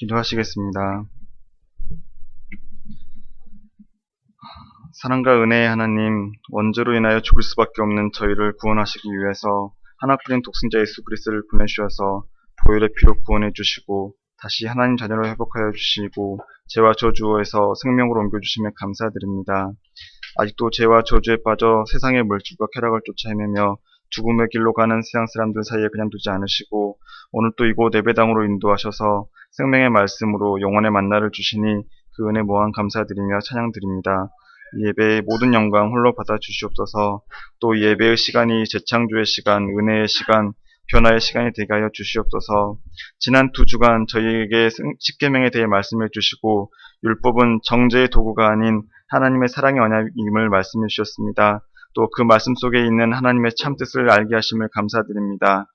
기도하시겠습니다. 사랑과 은혜의 하나님, 원죄로 인하여 죽을 수밖에 없는 저희를 구원하시기 위해서 하나뿐인 독생자 예수 그리스도를 보내주셔서 보혈의 피로 구원해 주시고 다시 하나님 자녀로 회복하여 주시고 죄와 저주에서 생명으로 옮겨주심에 감사드립니다. 아직도 죄와 저주에 빠져 세상의 물질과 쾌락을 쫓아 헤매며 죽음의 길로 가는 세상 사람들 사이에 그냥 두지 않으시고 오늘 또 이곳 예배당으로 인도하셔서 생명의 말씀으로 영원의 만나를 주시니 그 은혜 무한 감사드리며 찬양드립니다. 이 예배의 모든 영광 홀로 받아 주시옵소서. 또 이 예배의 시간이 재창조의 시간, 은혜의 시간, 변화의 시간이 되게 하여 주시옵소서. 지난 2주간 저희에게 십계명에 대해 말씀해 주시고 율법은 정죄의 도구가 아닌 하나님의 사랑의 언약임을 말씀해 주셨습니다. 또 그 말씀 속에 있는 하나님의 참뜻을 알게 하심을 감사드립니다.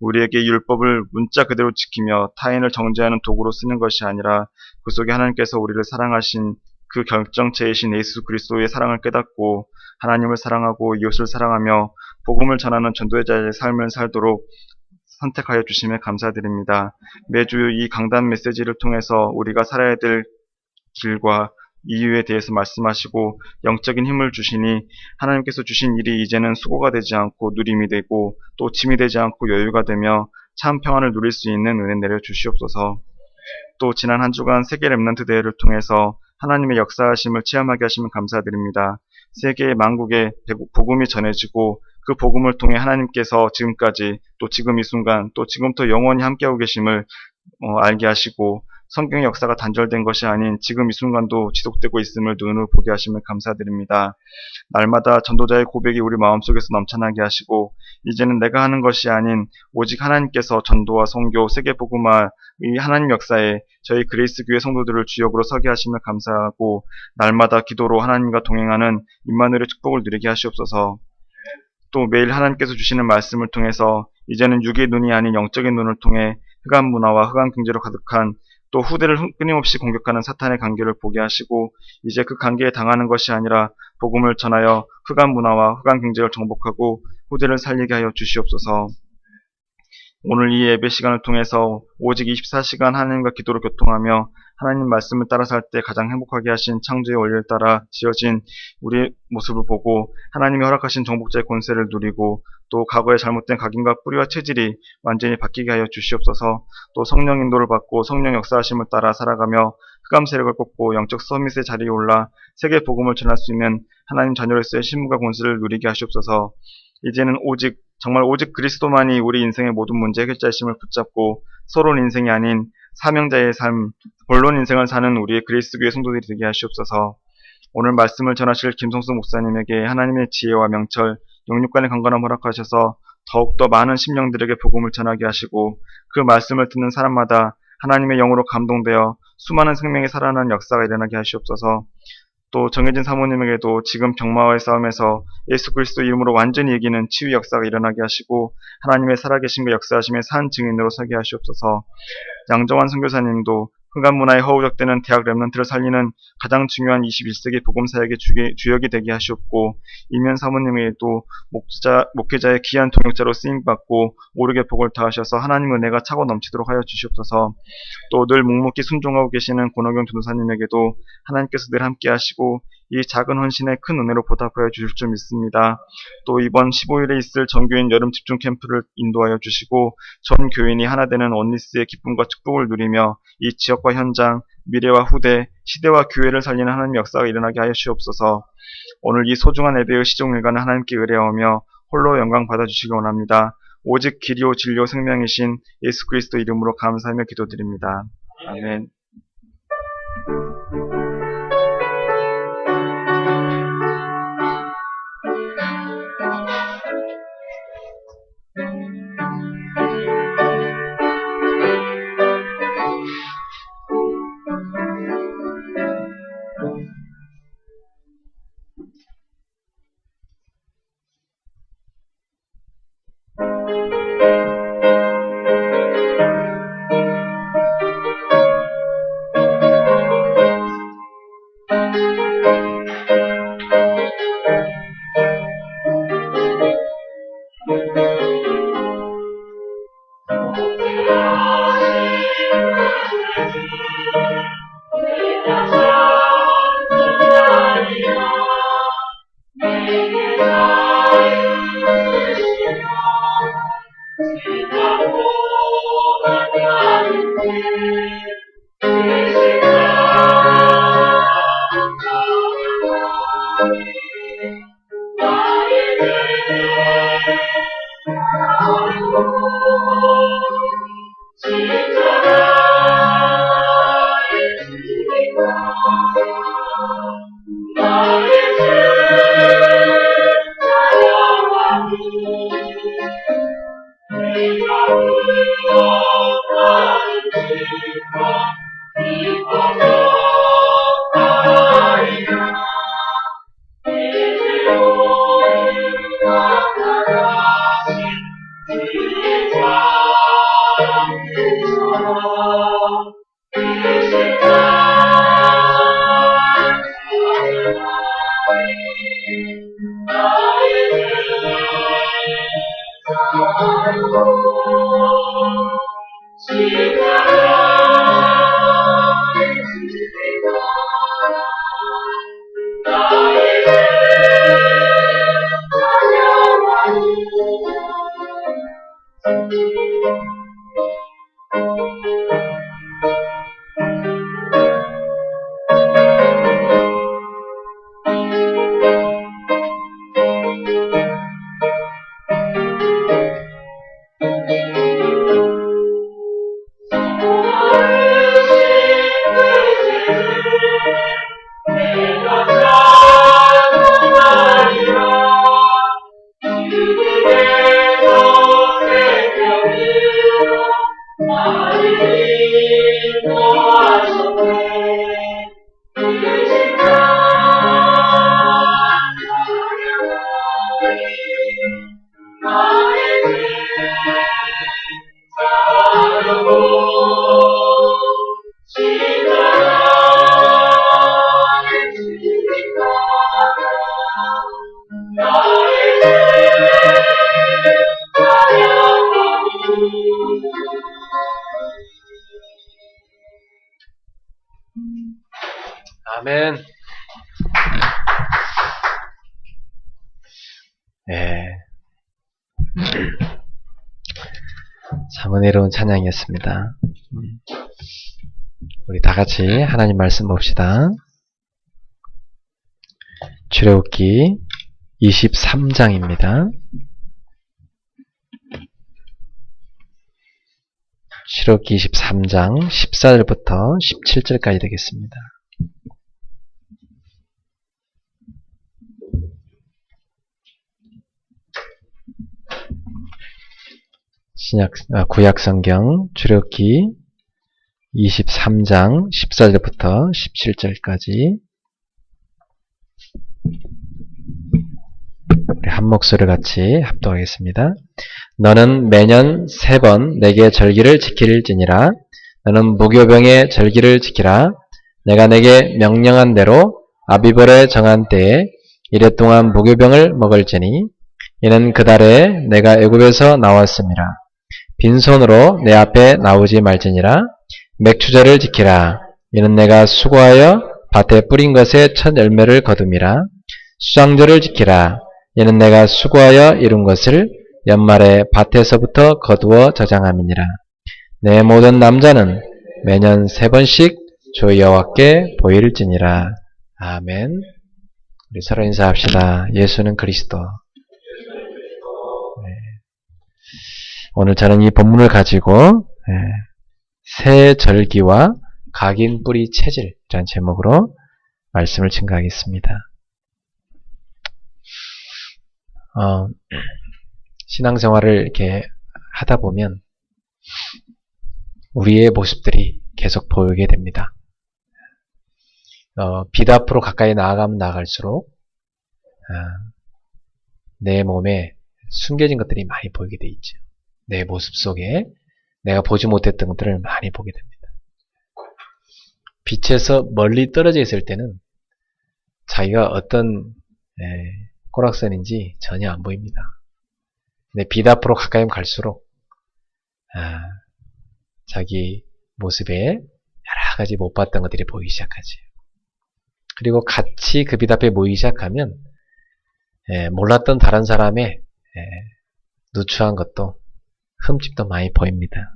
우리에게 율법을 문자 그대로 지키며 타인을 정죄하는 도구로 쓰는 것이 아니라 그 속에 하나님께서 우리를 사랑하신 그 결정체이신 예수 그리스도의 사랑을 깨닫고 하나님을 사랑하고 이웃을 사랑하며 복음을 전하는 전도자의 삶을 살도록 선택하여 주심에 감사드립니다. 매주 이 강단 메시지를 통해서 우리가 살아야 될 길과 이유에 대해서 말씀하시고 영적인 힘을 주시니 하나님께서 주신 일이 이제는 수고가 되지 않고 누림이 되고 또 짐이 되지 않고 여유가 되며 참 평안을 누릴 수 있는 은혜 내려 주시옵소서. 또 지난 한 주간 세계 렘넌트 대회를 통해서 하나님의 역사하심을 체험하게 하시면 감사드립니다. 세계 만국에 복음이 전해지고 그 복음을 통해 하나님께서 지금까지 또 지금 이 순간 또 지금부터 영원히 함께하고 계심을 알게 하시고 성경의 역사가 단절된 것이 아닌 지금 이 순간도 지속되고 있음을 눈으로 보게 하심을 감사드립니다. 날마다 전도자의 고백이 우리 마음속에서 넘쳐나게 하시고 이제는 내가 하는 것이 아닌 오직 하나님께서 전도와 선교, 세계복음화 이 하나님 역사에 저희 그레이스 교회 성도들을 주역으로 서게 하심을 감사하고 날마다 기도로 하나님과 동행하는 임마누엘의 축복을 누리게 하시옵소서. 또 매일 하나님께서 주시는 말씀을 통해서 이제는 육의 눈이 아닌 영적인 눈을 통해 흑암 문화와 흑암 경제로 가득한 또 후대를 끊임없이 공격하는 사탄의 관계를 보게 하시고 이제 그 관계에 당하는 것이 아니라 복음을 전하여 흑암 문화와 흑암 경제를 정복하고 후대를 살리게 하여 주시옵소서. 오늘 이 예배 시간을 통해서 오직 24시간 하나님과 기도로 교통하며 하나님 말씀을 따라 살 때 가장 행복하게 하신 창조의 원리를 따라 지어진 우리의 모습을 보고 하나님이 허락하신 정복자의 권세를 누리고 또 과거의 잘못된 각인과 뿌리와 체질이 완전히 바뀌게 하여 주시옵소서. 또 성령 인도를 받고 성령 역사하심을 따라 살아가며 흑암 세력을 꺾고 영적 서밋의 자리에 올라 세계 복음을 전할 수 있는 하나님 자녀로서의 신분과 권세를 누리게 하시옵소서. 이제는 정말 오직 그리스도만이 우리 인생의 모든 문제 해결자이심을 붙잡고 서론 인생이 아닌 사명자의 삶, 본론 인생을 사는 우리의 그리스도 교회 성도들이 되게 하시옵소서. 오늘 말씀을 전하실 김성수 목사님에게 하나님의 지혜와 명철, 영육간의 강건함을 허락하셔서 더욱더 많은 심령들에게 복음을 전하게 하시고 그 말씀을 듣는 사람마다 하나님의 영으로 감동되어 수많은 생명이 살아나는 역사가 일어나게 하시옵소서. 또 정혜진 사모님에게도 지금 병마와의 싸움에서 예수 그리스도 이름으로 완전히 이기는 치유 역사가 일어나게 하시고 하나님의 살아계심과 역사하심의 산 증인으로 서게 하시옵소서. 양정환 선교사님도 흑암 문화에 허우적대는 대학 렘넌트를 살리는 가장 중요한 21세기 복음사역의 주역이 되게 하시옵고 이면 사모님에게도 목회자의 귀한 동역자로 쓰임받고 오르게 복을 다하셔서 하나님 은혜가 차고 넘치도록 하여 주시옵소서. 또 늘 묵묵히 순종하고 계시는 권호경 전도사님에게도 하나님께서 늘 함께 하시고 이 작은 헌신에 큰 은혜로 보답하여 주실 줄 믿습니다. 또 이번 15일에 있을 전교인 여름 집중 캠프를 인도하여 주시고 전 교인이 하나 되는 원리스의 기쁨과 축복을 누리며 이 지역과 현장, 미래와 후대, 시대와 교회를 살리는 하나님의 역사가 일어나게 하여 주시옵소서. 오늘 이 소중한 예배의 시종일관을 하나님께 의뢰하며 홀로 영광 받아주시기 원합니다. 오직 길이요 진리요 생명이신 예수 그리스도 이름으로 감사하며 기도드립니다. 아멘. 아멘. 네. 참 은혜로운 찬양이었습니다. 우리 다 같이 하나님 말씀 봅시다. 출애굽기 23장입니다. 출애굽기 23장 14절부터 17절까지 되겠습니다. 구약성경 출애굽기 23장 14절부터 17절까지 우리 한 목소리 같이 합독하겠습니다. 너는 매년 3번 내게 절기를 지킬지니라. 너는 무교병의 절기를 지키라. 내가 내게 명령한 대로 아비벌에 정한 때에 이랫동안 무교병을 먹을지니 이는 그 달에 내가 애굽에서 나왔음이라. 빈손으로 내 앞에 나오지 말지니라. 맥추절을 지키라. 이는 내가 수고하여 밭에 뿌린 것의 첫 열매를 거둠이라. 수장절을 지키라. 이는 내가 수고하여 이룬 것을 연말에 밭에서부터 거두어 저장함이니라. 내 모든 남자는 매년 3번씩 주 여호와께 보일지니라. 아멘. 우리 서로 인사합시다. 예수는 그리스도. 오늘 저는 이 본문을 가지고 새 절기와 각인 뿌리 체질이라는 제목으로 말씀을 증거하겠습니다. 신앙생활을 이렇게 하다 보면 우리의 모습들이 계속 보이게 됩니다. 빛 앞으로 가까이 나아가면 나아갈수록 내 몸에 숨겨진 것들이 많이 보이게 돼 있죠. 내 모습 속에 내가 보지 못했던 것들을 많이 보게 됩니다. 빛에서 멀리 떨어져 있을 때는 자기가 어떤 꼬락선인지 전혀 안 보입니다. 근데 빛 앞으로 가까이 갈수록 자기 모습에 여러 가지 못 봤던 것들이 보이기 시작하죠. 그리고 같이 그 빛 앞에 모이기 시작하면 몰랐던 다른 사람의 누추한 것도 흠집도 많이 보입니다.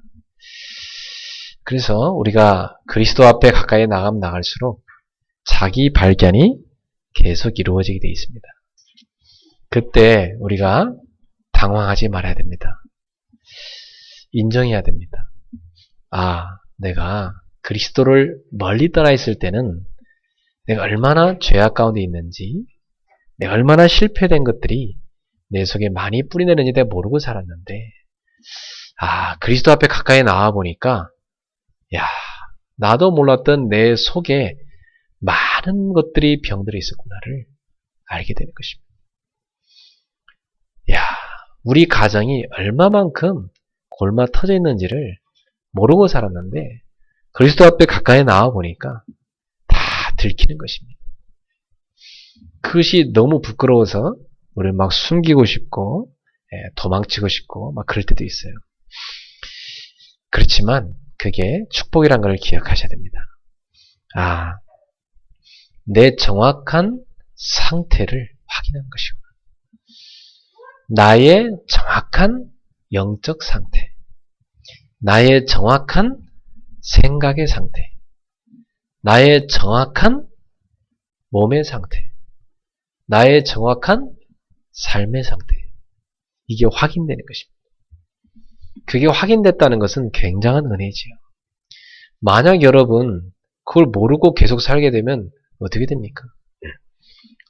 그래서 우리가 그리스도 앞에 가까이 나가면 나갈수록 자기 발견이 계속 이루어지게 되어 있습니다. 그때 우리가 당황하지 말아야 됩니다. 인정해야 됩니다. 내가 그리스도를 멀리 떠나 있을 때는 내가 얼마나 죄악 가운데 있는지, 내가 얼마나 실패된 것들이 내 속에 많이 뿌리내는지 내가 모르고 살았는데, 그리스도 앞에 가까이 나와 보니까, 나도 몰랐던 내 속에 많은 것들이 병들어 있었구나를 알게 되는 것입니다. 우리 가정이 얼마만큼 골마 터져 있는지를 모르고 살았는데, 그리스도 앞에 가까이 나와 보니까 다 들키는 것입니다. 그것이 너무 부끄러워서 우리를 막 숨기고 싶고 도망치고 싶고 막 그럴 때도 있어요. 그렇지만 그게 축복이란 걸 기억하셔야 됩니다. 내 정확한 상태를 확인하는 것이구나. 나의 정확한 영적 상태, 나의 정확한 생각의 상태, 나의 정확한 몸의 상태, 나의 정확한 삶의 상태, 이게 확인되는 것입니다. 그게 확인됐다는 것은 굉장한 은혜지요. 만약 여러분 그걸 모르고 계속 살게 되면 어떻게 됩니까?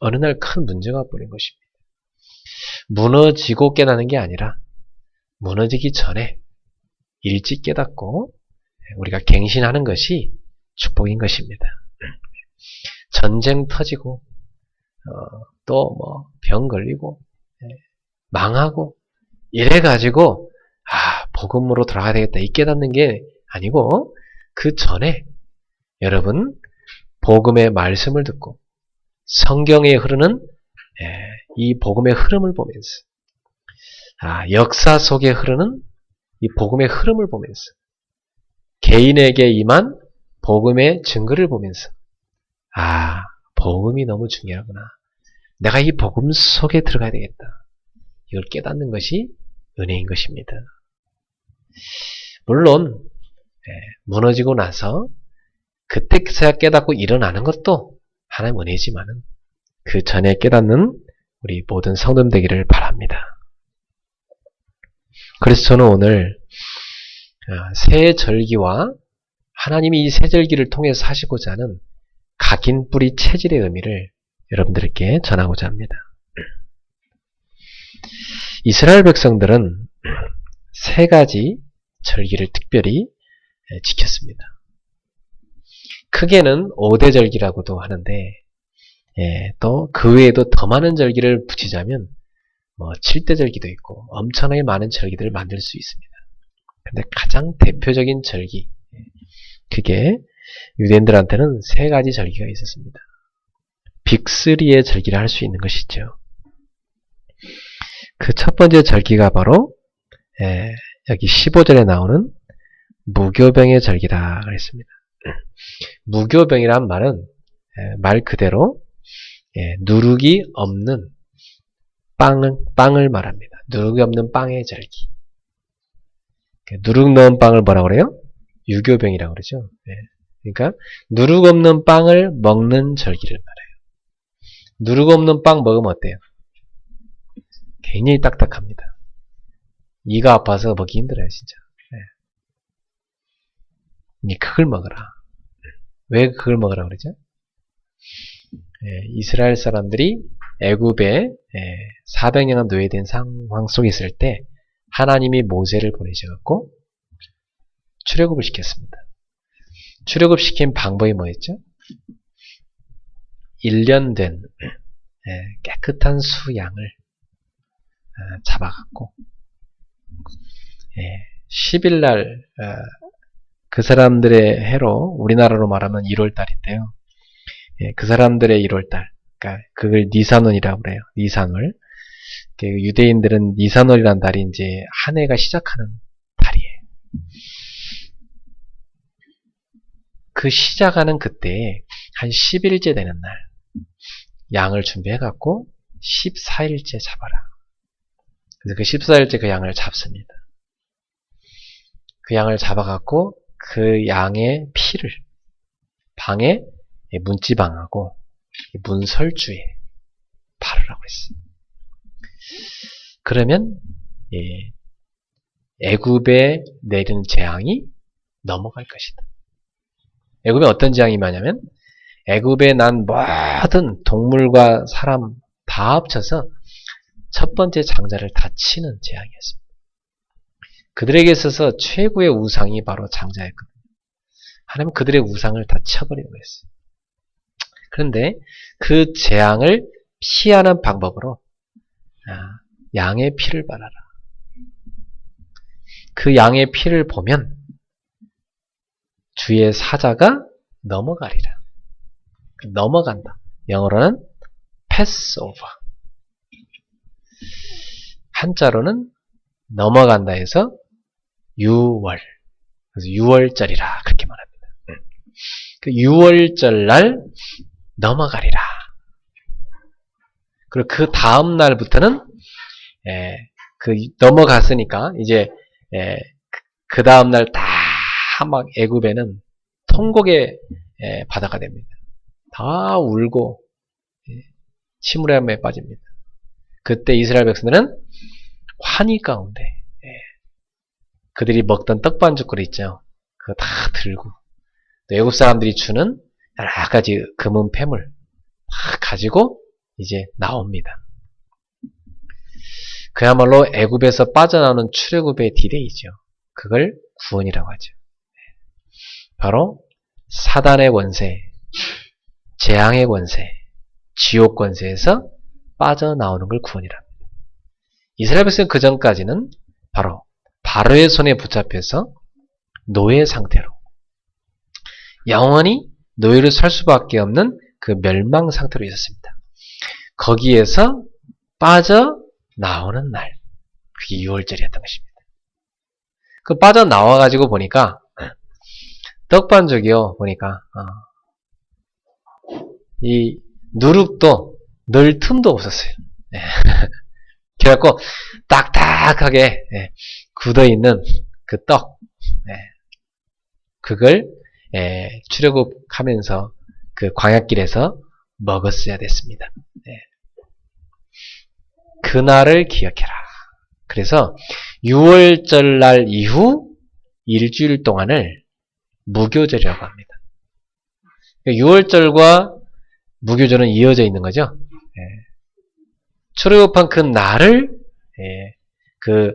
어느 날 큰 문제가 벌어진 것입니다. 무너지고 깨닫는 게 아니라 무너지기 전에 일찍 깨닫고 우리가 갱신하는 것이 축복인 것입니다. 전쟁 터지고 또 병 걸리고 망하고 이래가지고 복음으로 돌아가야 되겠다 이 깨닫는 게 아니고, 그 전에 여러분 복음의 말씀을 듣고 성경에 흐르는 이 복음의 흐름을 보면서, 역사 속에 흐르는 이 복음의 흐름을 보면서, 개인에게 임한 복음의 증거를 보면서, 복음이 너무 중요하구나. 내가 이 복음 속에 들어가야 되겠다. 이걸 깨닫는 것이 은혜인 것입니다. 물론 무너지고 나서 그때서야 깨닫고 일어나는 것도 하나님 은혜지만은 그 전에 깨닫는 우리 모든 성도 되기를 바랍니다. 그래서 저는 오늘 새 절기와 하나님이 이 새 절기를 통해서 하시고자 하는 각인 뿌리 체질의 의미를 여러분들께 전하고자 합니다. 이스라엘 백성들은 세 가지 절기를 특별히 지켰습니다. 크게는 5대 절기라고도 하는데, 또 그 외에도 더 많은 절기를 붙이자면 7대 절기도 있고 엄청나게 많은 절기들을 만들 수 있습니다. 근데 가장 대표적인 절기, 그게 유대인들한테는 세 가지 절기가 있었습니다. 빅3의 절기를 할 수 있는 것이죠. 그 첫 번째 절기가 바로 여기 15절에 나오는 무교병의 절기다 그랬습니다. 무교병이란 말은 말 그대로 누룩이 없는 빵을 말합니다. 누룩이 없는 빵의 절기. 누룩 넣은 빵을 뭐라고 그래요? 유교병이라고 그러죠. 그러니까 누룩 없는 빵을 먹는 절기를 말해요. 누룩 없는 빵 먹으면 어때요? 굉장히 딱딱합니다. 이가 아파서 먹기 힘들어요, 진짜. 그걸 먹어라. 왜 그걸 먹으라 그러죠? 이스라엘 사람들이 애굽에 400년간 노예된 상황 속에 있을 때 하나님이 모세를 보내셔갖고 출애굽을 시켰습니다. 출애굽시킨 방법이 뭐였죠? 1년 된 깨끗한 수양을 잡아갖고 10일날 그 사람들의 해로 우리나라로 말하면 1월달인데요. 그 사람들의 1월달, 그러니까 그걸 니산월이라고 그래요. 니산월. 유대인들은 니산월이라는 달이 이제 한 해가 시작하는 달이에요. 그 시작하는 그때 한 10일째 되는 날 양을 준비해갖고 14일째 잡아라. 그래서 그 14일째 그 양을 잡습니다. 그 양을 잡아갖고 그 양의 피를 방에 문지방하고 문설주에 바르라고 했어요. 그러면 애굽에 내리는 재앙이 넘어갈 것이다. 애굽에 어떤 재앙이 임하냐면 애굽에 난 모든 동물과 사람 다 합쳐서 첫 번째 장자를 다 치는 재앙이었습니다. 그들에게 있어서 최고의 우상이 바로 장자였거든요. 하나님은 그들의 우상을 다 쳐버리려고 했어요. 그런데 그 재앙을 피하는 방법으로 양의 피를 발라라. 그 양의 피를 보면 주의 사자가 넘어가리라. 넘어간다. 영어로는 Passover. 한자로는 넘어간다 해서 유월. 그래서 유월절이라 그렇게 말합니다. 그 유월절 날 넘어가리라. 그리고 그 다음 날부터는 그 넘어갔으니까 이제 그 다음 날 다 막 애굽에는 통곡의 바다가 됩니다. 다 울고 침울함에 빠집니다. 그때 이스라엘 백성들은 환희 가운데 그들이 먹던 떡반죽거리 있죠. 그거 다 들고 또 애굽 사람들이 주는 여러 가지 금은 폐물 다 가지고 이제 나옵니다. 그야말로 애굽에서 빠져나오는 출애굽의 디데이죠. 그걸 구원이라고 하죠. 바로 사단의 권세, 재앙의 권세, 지옥 권세에서 빠져나오는 걸 구원이랍니다. 이스라엘 백성은 그 전까지는 바로 바로의 손에 붙잡혀서 노예 상태로 영원히 노예로 살 수밖에 없는 그 멸망 상태로 있었습니다. 거기에서 빠져나오는 날, 그게 6월절이었던 것입니다. 그 빠져나와가지고 보니까 떡반죽이요, 보니까 이 누룩도 넣을 틈도 없었어요. 그래갖고 딱딱하게 굳어있는 그 떡, 그걸 출애굽하면서 그 광야길에서 먹었어야 됐습니다. 그날을 기억해라. 그래서 6월절 날 이후 일주일 동안을 무교절이라고 합니다. 6월절과 무교절은 이어져 있는 거죠. 출애굽한 그 날을 그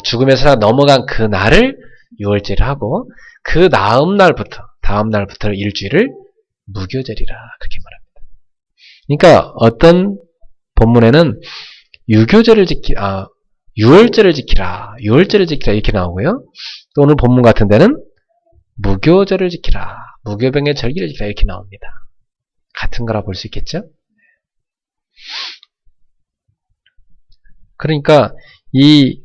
죽음의 사람 넘어간 그 날을 6월절을 하고 그 다음 날부터 일주일을 무교절이라 그렇게 말합니다. 그러니까 어떤 본문에는 6월절을 지키라 이렇게 나오고요. 또 오늘 본문 같은 데는 무교절을 지키라, 무교병의 절기를 지키라 이렇게 나옵니다. 같은 거라 볼 수 있겠죠? 그러니까 이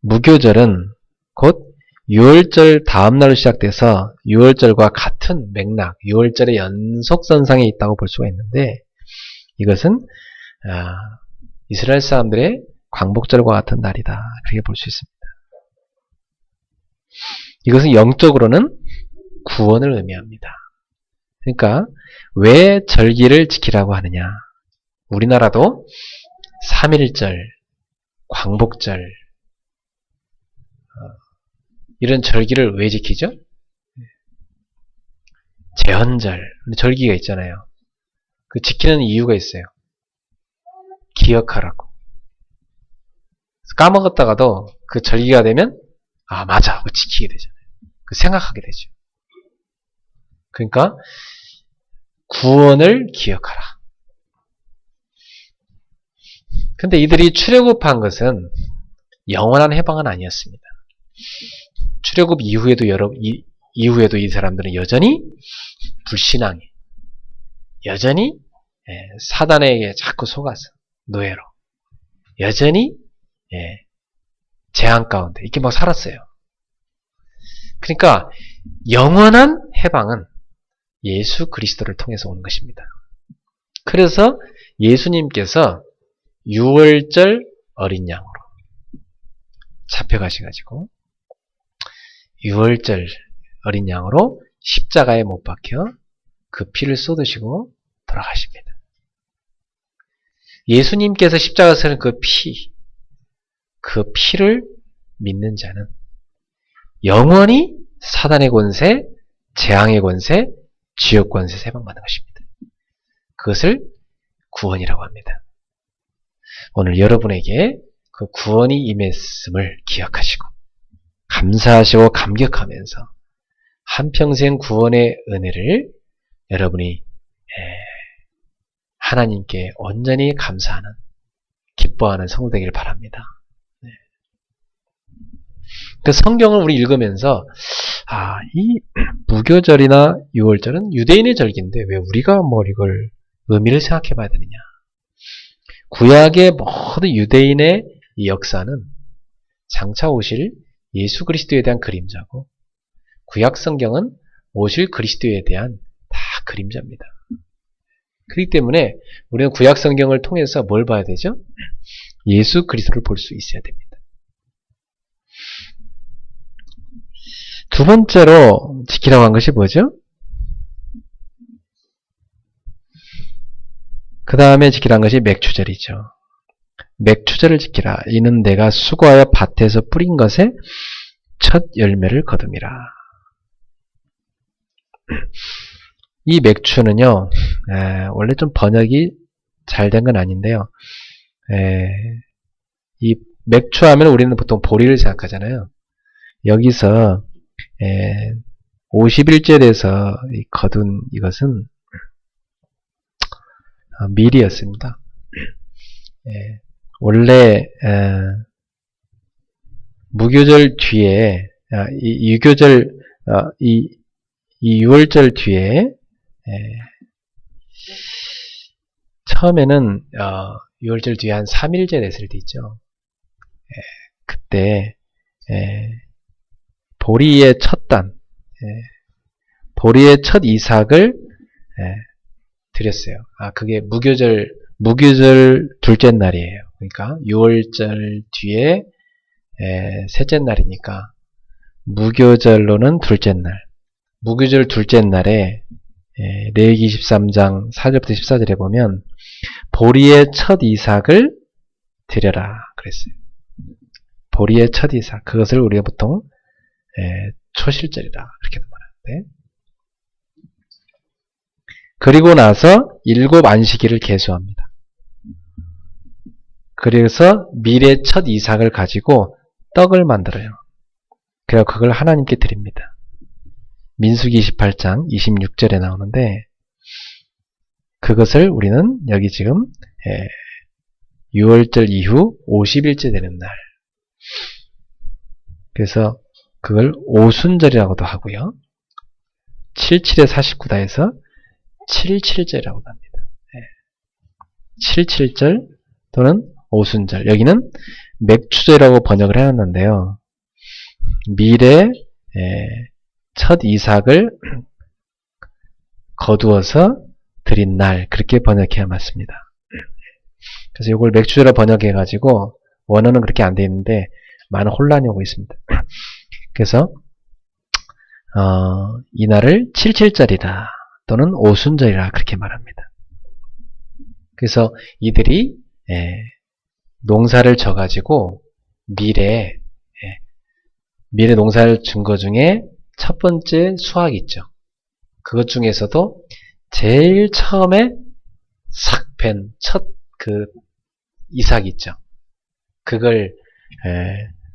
무교절은 곧 6월절 다음 날로 시작돼서 6월절과 같은 맥락, 6월절의 연속선상에 있다고 볼 수가 있는데 이것은 이스라엘 사람들의 광복절과 같은 날이다. 그렇게 볼 수 있습니다. 이것은 영적으로는 구원을 의미합니다. 그러니까 왜 절기를 지키라고 하느냐? 우리나라도 3.1절, 광복절 이런 절기를 왜 지키죠? 제헌절, 절기가 있잖아요. 그 지키는 이유가 있어요. 기억하라고. 까먹었다가도 그 절기가 되면 맞아, 그거 지키게 되잖아요. 그 생각하게 되죠. 그러니까 구원을 기억하라. 근데 이들이 출애굽한 것은 영원한 해방은 아니었습니다. 출애굽 이후에도 이후에도 이 사람들은 여전히 불신앙해. 여전히 사단에게 자꾸 속아서 노예로 여전히 재앙 가운데 이렇게 막 살았어요. 그러니까 영원한 해방은 예수 그리스도를 통해서 오는 것입니다. 그래서 예수님께서 6월절 어린 양으로 잡혀가셔가지고 6월절 어린 양으로 십자가에 못 박혀 그 피를 쏟으시고 돌아가십니다. 예수님께서 십자가에서 그 피를 믿는 자는 영원히 사단의 권세, 재앙의 권세, 지옥 권세에서 해방받는 것입니다. 그것을 구원이라고 합니다. 오늘 여러분에게 그 구원이 임했음을 기억하시고 감사하시고 감격하면서 한평생 구원의 은혜를 여러분이 하나님께 온전히 감사하는 기뻐하는 성도 되기를 바랍니다. 그 성경을 우리 읽으면서 이 무교절이나 유월절은 유대인의 절기인데 왜 우리가 이걸 의미를 생각해 봐야 되느냐. 구약의 모든 유대인의 이 역사는 장차 오실 예수 그리스도에 대한 그림자고 구약 성경은 오실 그리스도에 대한 다 그림자입니다. 그렇기 때문에 우리는 구약 성경을 통해서 뭘 봐야 되죠? 예수 그리스도를 볼 수 있어야 됩니다. 두 번째로 지키라고 한 것이 뭐죠? 그 다음에 지키라는 것이 맥추절이죠. 맥추절을 지키라. 이는 내가 수고하여 밭에서 뿌린 것에 첫 열매를 거둠이라. 이 맥추는요, 원래 좀 번역이 잘 된 건 아닌데요. 이 맥추하면 우리는 보통 보리를 생각하잖아요. 여기서 50일째에서 거둔 이것은 밀이었습니다. 원래 무교절 뒤에 이 6월절 뒤에 처음에는 6월절 뒤에 한 3일째 됐을 때 있죠. 그때 보리의 첫 단, 보리의 첫 이삭을 드렸어요. 그게 무교절 둘째 날이에요. 그러니까 6월절 뒤에 셋째 날이니까 무교절로는 둘째 날. 무교절 둘째 날에 레위기 13장 4절부터 14절에 보면 보리의 첫 이삭을 드려라 그랬어요. 보리의 첫 이삭. 그것을 우리가 보통 초실절이라 그렇게도 말하는데, 그리고 나서 7 안식일을 계수합니다. 그래서 밀의 첫 이삭을 가지고 떡을 만들어요. 그래서 그걸 하나님께 드립니다. 민수기 28장 26절에 나오는데, 그것을 우리는 여기 지금 6월절 이후 50일째 되는 날, 그래서 그걸 오순절이라고도 하고요. 77에 49다에서 77절이라고도 합니다. 77절 또는 오순절. 여기는 맥추절이라고 번역을 해놨는데요. 밀의 첫 이삭을 거두어서 드린 날, 그렇게 번역해야 맞습니다. 그래서 이걸 맥추절로 번역해가지고 원어는 그렇게 안 되어 있는데 많은 혼란이 오고 있습니다. 그래서 이 날을 77절이다 또는 오순절이라 그렇게 말합니다. 그래서 이들이 농사를 져가지고 밀에 농사를 준 것 중에 첫 번째 수확 있죠. 그것 중에서도 제일 처음에 싹 팬 첫 그 이삭 있죠. 그걸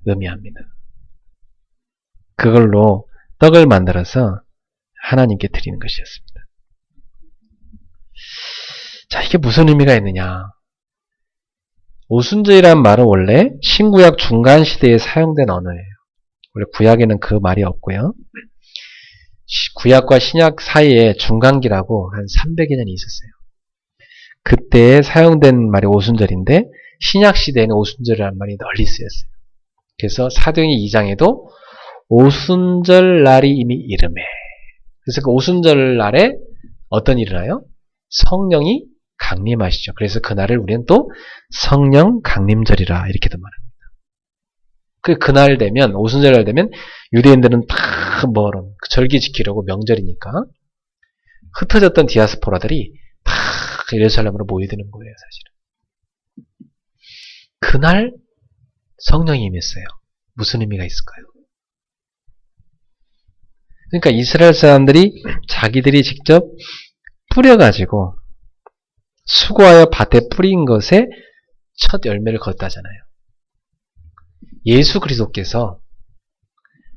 의미합니다. 그걸로 떡을 만들어서 하나님께 드리는 것이었습니다. 자, 이게 무슨 의미가 있느냐? 오순절이란 말은 원래 신구약 중간 시대에 사용된 언어예요. 원래 구약에는 그 말이 없고요. 구약과 신약 사이에 중간기라고 한 300여 년이 있었어요. 그때 사용된 말이 오순절인데 신약 시대에는 오순절이라는 말이 널리 쓰였어요. 그래서 사도행전 2장에도 오순절 날이 이미 이르매. 그래서 그 오순절 날에 어떤 일이 일어나요? 성령이 강림하시죠. 그래서 그날을 우리는 또 성령 강림절이라 이렇게도 말합니다. 그날 되면, 오순절날 되면 유대인들은 다 그 절기 지키려고 명절이니까 흩어졌던 디아스포라들이 다 예루살렘으로 모여드는 거예요, 사실은. 그날 성령이 임했어요. 무슨 의미가 있을까요? 그러니까 이스라엘 사람들이 자기들이 직접 뿌려가지고 수고하여 밭에 뿌린 것에 첫 열매를 거뒀다잖아요. 예수 그리스도께서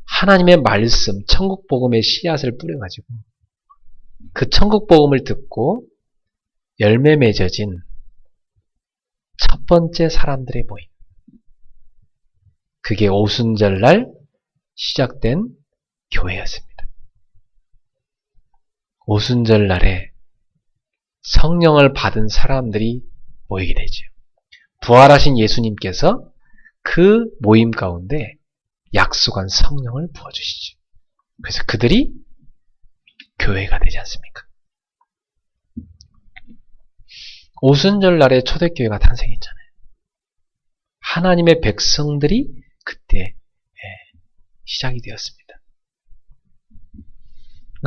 하나님의 말씀, 천국 복음의 씨앗을 뿌려가지고 그 천국 복음을 듣고 열매 맺어진 첫 번째 사람들의 모임. 그게 오순절날 시작된 교회였습니다. 오순절날에 성령을 받은 사람들이 모이게 되죠. 부활하신 예수님께서 그 모임 가운데 약속한 성령을 부어주시죠. 그래서 그들이 교회가 되지 않습니까? 오순절날에 초대교회가 탄생했잖아요. 하나님의 백성들이 그때 시작이 되었습니다.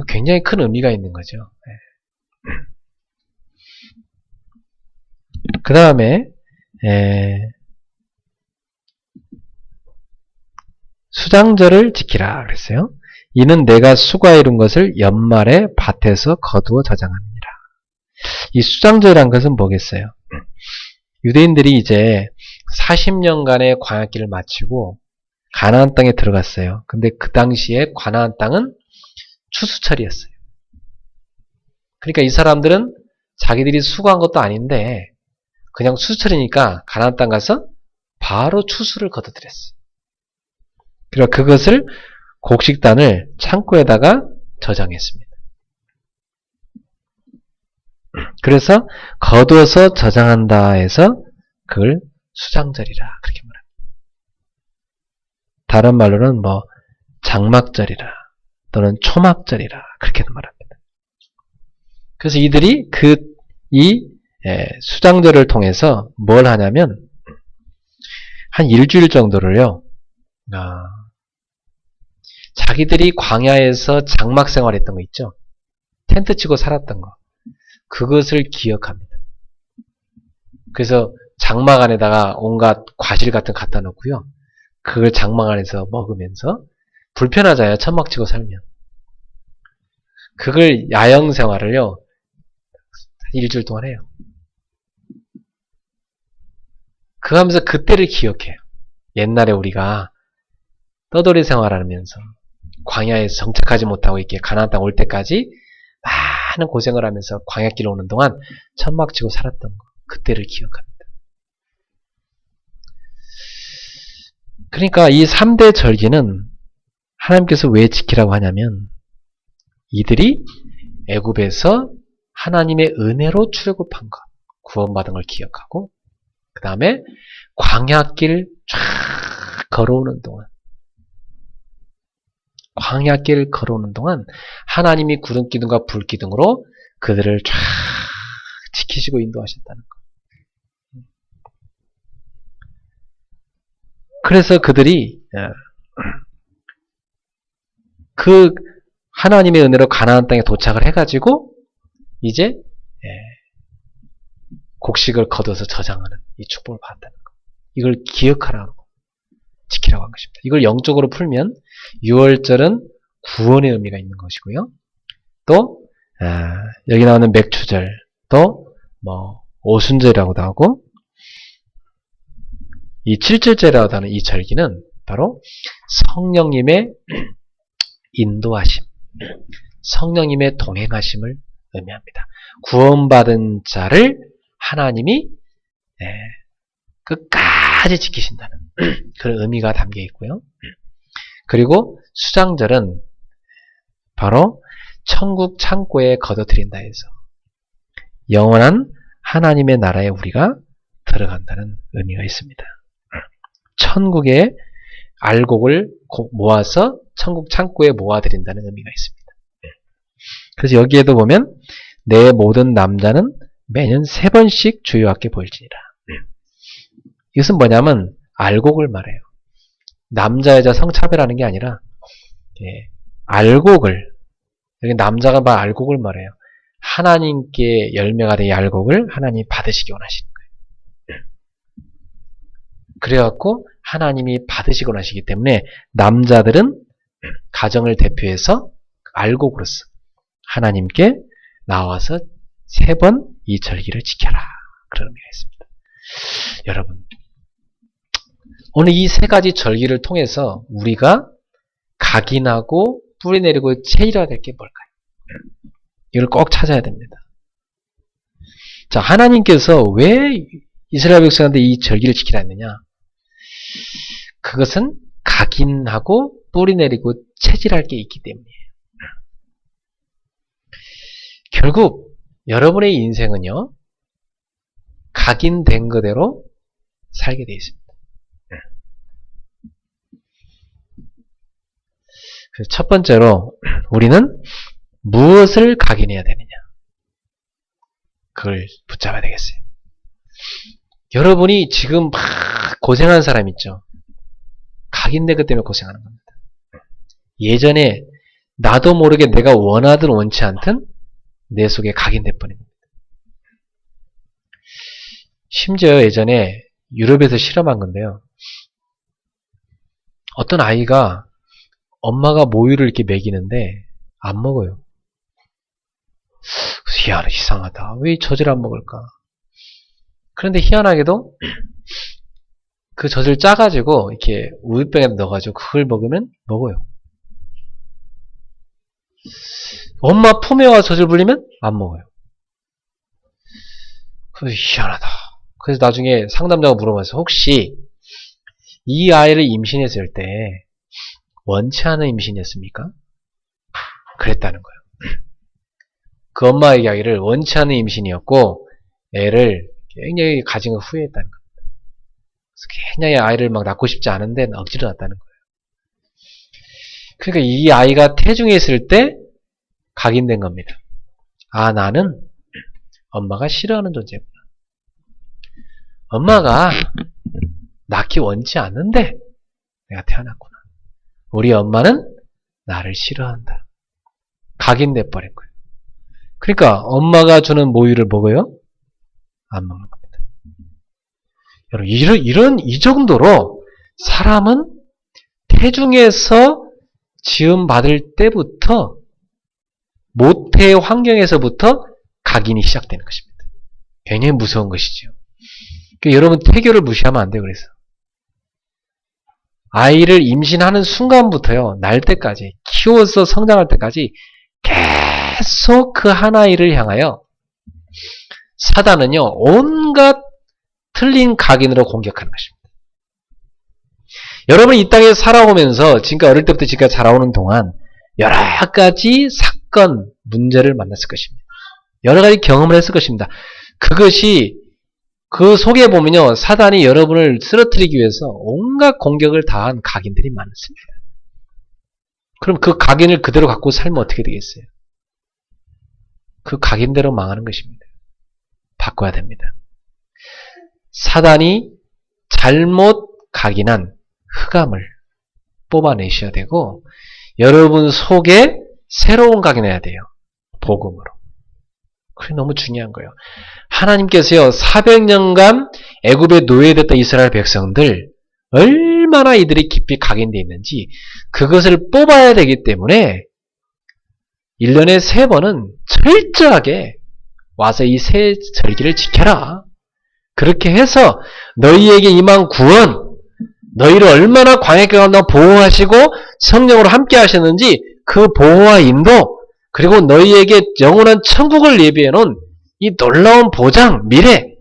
굉장히 큰 의미가 있는 거죠. 그 다음에 수장절을 지키라 그랬어요. 이는 내가 수고하여 이룬 것을 연말에 밭에서 거두어 저장합니다. 이 수장절이란 것은 뭐겠어요? 유대인들이 이제 40년간의 광야길을 마치고 가나안 땅에 들어갔어요. 근데 그 당시에 가나안 땅은 추수철이었어요. 그러니까 이 사람들은 자기들이 수고한 것도 아닌데 그냥 추수철이니까 가나안 땅 가서 바로 추수를 거둬들였어요. 그리고 그것을 곡식단을 창고에다가 저장했습니다. 그래서 거두어서 저장한다 해서 그걸 수장절이라 그렇게 말합니다. 다른 말로는 장막절이라 또는 초막절이라 그렇게도 말합니다. 그래서 이들이 이 수장절을 통해서 뭘 하냐면 한 일주일 정도를요. 자기들이 광야에서 장막 생활했던 거 있죠. 텐트 치고 살았던 거. 그것을 기억합니다. 그래서 장막 안에다가 온갖 과실 같은 거 갖다 놓고요. 그걸 장막 안에서 먹으면서 불편하잖아요. 천막 치고 살면. 그걸 야영 생활을요. 일주일 동안 해요. 그거 하면서 그때를 기억해요. 옛날에 우리가 떠돌이 생활하면서 광야에서 정착하지 못하고 이렇게 가나안 땅 올 때까지 많은 고생을 하면서 광야길 오는 동안 천막 치고 살았던 거. 그때를 기억합니다. 그러니까 이 3대 절기는 하나님께서 왜 지키라고 하냐면 이들이 애굽에서 하나님의 은혜로 출애굽한 것, 구원받은 걸 기억하고 그 다음에 광야길 쫙 걸어오는 동안 광야길 걸어오는 동안 하나님이 구름기둥과 불기둥으로 그들을 쫙 지키시고 인도하셨다는 것. 그래서 그들이 그 하나님의 은혜로 가나안 땅에 도착을 해가지고 이제 곡식을 거둬서 저장하는 이 축복을 받았다는 것. 이걸 기억하라고 지키라고 한 것입니다. 이걸 영적으로 풀면 6월절은 구원의 의미가 있는 것이고요. 또 여기 나오는 맥추절, 또 오순절이라고도 하고 이 7절절이라고 하는 이 절기는 바로 성령님의 인도하심, 성령님의 동행하심을 의미합니다. 구원받은 자를 하나님이 끝까지 지키신다는 그런 의미가 담겨 있고요. 그리고 수장절은 바로 천국 창고에 거둬들인다 해서 영원한 하나님의 나라에 우리가 들어간다는 의미가 있습니다. 천국의 알곡을 모아서 천국 창고에 모아들인다는 의미가 있습니다. 그래서 여기에도 보면 내 모든 남자는 매년 3번씩 주여 앞에 보일지니라. 이것은 뭐냐면 알곡을 말해요. 남자 여자 성차별하는 게 아니라 알곡을, 여기 남자가 말 알곡을 말해요. 하나님께 열매가 된 이 알곡을 하나님이 받으시기 원하시는 거예요. 그래갖고 하나님이 받으시기 원하시기 때문에 남자들은 가정을 대표해서 알곡으로서 하나님께 나와서 3번 이 절기를 지켜라. 그런 의미가 있습니다. 여러분, 오늘 이 3가지 절기를 통해서 우리가 각인하고 뿌리내리고 체질해야 될 게 뭘까요? 이걸 꼭 찾아야 됩니다. 자, 하나님께서 왜 이스라엘 백성한테 이 절기를 지키라 했느냐? 그것은 각인하고 뿌리내리고 체질할 게 있기 때문이에요. 결국 여러분의 인생은요, 각인된 그대로 살게 되어 있습니다. 그래서 첫 번째로 우리는 무엇을 각인해야 되느냐? 그걸 붙잡아야 되겠어요. 여러분이 지금 막 고생하는 사람 있죠? 각인된 것 때문에 고생하는 겁니다. 예전에 나도 모르게 내가 원하든 원치 않든 내 속에 각인돼 버린 겁니다. 심지어 예전에 유럽에서 실험한 건데요. 어떤 아이가 엄마가 모유를 이렇게 먹이는데 안 먹어요. 희한하다, 이상하다. 왜 젖을 안 먹을까? 그런데 희한하게도 그 젖을 짜가지고 이렇게 우유병에 넣어가지고 그걸 먹으면 먹어요. 엄마 품에 와 젖을 불리면 안 먹어요. 그래서 희한하다. 그래서 나중에 상담자가 물어봐서 혹시 이 아이를 임신했을 때 원치 않은 임신이었습니까? 그랬다는 거예요. 그 엄마의 이야기를 원치 않은 임신이었고 애를 굉장히 가진 걸 후회했다는 겁니다. 그래서 굉장히 아이를 막 낳고 싶지 않은데 억지로 낳았다는 거예요. 그러니까 이 아이가 태중에 있을 때 각인된 겁니다. 아, 나는 엄마가 싫어하는 존재구나. 엄마가 낳기 원치 않는데 내가 태어났구나. 우리 엄마는 나를 싫어한다. 각인돼 버린 거예요. 그러니까 엄마가 주는 모유를 먹어요? 안 먹는 겁니다. 여러분, 이 정도로 사람은 태중에서 지음 받을 때부터 모태의 환경에서부터 각인이 시작되는 것입니다. 굉장히 무서운 것이죠. 그러니까 여러분 태교를 무시하면 안 돼요. 그래서 아이를 임신하는 순간부터요, 날 때까지, 키워서 성장할 때까지 계속 그 한 아이를 향하여 사단은요, 온갖 틀린 각인으로 공격하는 것입니다. 여러분이 이 땅에 살아오면서 지금까지 어릴 때부터 지금까지 자라오는 동안 여러 가지 사건, 문제를 만났을 것입니다. 여러 가지 경험을 했을 것입니다. 그것이 그 속에 보면요, 사단이 여러분을 쓰러뜨리기 위해서 온갖 공격을 다한 각인들이 많습니다. 그럼 그 각인을 그대로 갖고 살면 어떻게 되겠어요? 그 각인대로 망하는 것입니다. 바꿔야 됩니다. 사단이 잘못 각인한 흑암을 뽑아내셔야 되고 여러분 속에 새로운 각인해야 돼요. 복음으로. 그게 너무 중요한 거예요. 하나님께서요, 400년간 애굽에 노예됐던 이스라엘 백성들 얼마나 이들이 깊이 각인되어 있는지 그것을 뽑아야 되기 때문에 1년에 3번은 철저하게 와서 이 세 절기를 지켜라. 그렇게 해서 너희에게 임한 구원, 너희를 얼마나 광야 가운데 보호하시고 성령으로 함께 하셨는지 그 보호와 인도, 그리고 너희에게 영원한 천국을 예비해 놓은 이 놀라운 보장, 미래,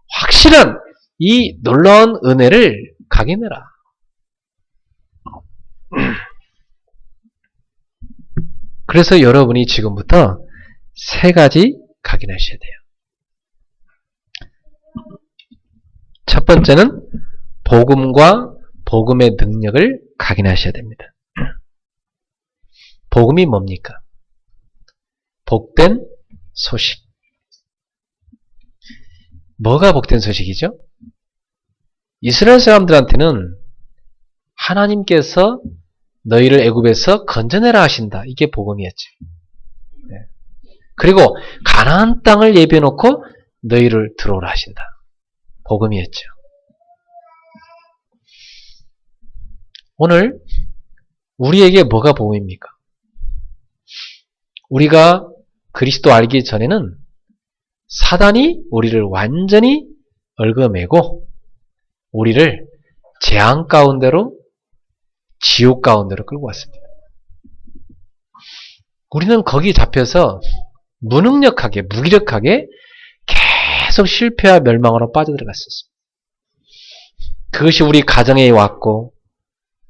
확실한 이 놀라운 은혜를 각인해라. 그래서 여러분이 지금부터 3가지 각인하셔야 돼요. 첫 번째는 복음과 복음의 능력을 각인하셔야 됩니다. 복음이 뭡니까? 복된 소식. 뭐가 복된 소식이죠? 이스라엘 사람들한테는 하나님께서 너희를 애굽에서 건져내라 하신다. 이게 복음이었죠. 네. 그리고 가나안 땅을 예비해 놓고 너희를 들어오라 하신다. 복음이었죠. 오늘 우리에게 뭐가 복음입니까? 우리가 그리스도 알기 전에는 사단이 우리를 완전히 얽어매고 우리를 재앙 가운데로 지옥 가운데로 끌고 왔습니다. 우리는 거기 잡혀서 무능력하게 무기력하게 계속 실패와 멸망으로 빠져들어갔었습니다. 그것이 우리 가정에 왔고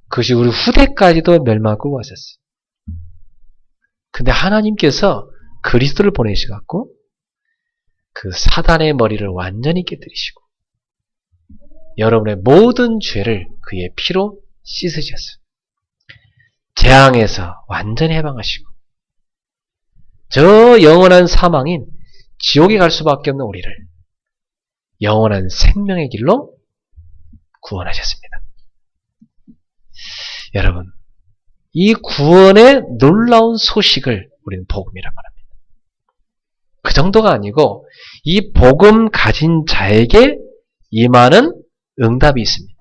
그것이 우리 후대까지도 멸망을 끌고 왔었어요. 근데 하나님께서 그리스도를 보내셔갖고 그 사단의 머리를 완전히 깨뜨리시고 여러분의 모든 죄를 그의 피로 씻으셨어요. 재앙에서 완전히 해방하시고 저 영원한 사망인 지옥에 갈 수밖에 없는 우리를 영원한 생명의 길로 구원하셨습니다. 여러분, 이 구원의 놀라운 소식을 우리는 복음이라고 합니다. 그 정도가 아니고 이 복음 가진 자에게 임하는 응답이 있습니다.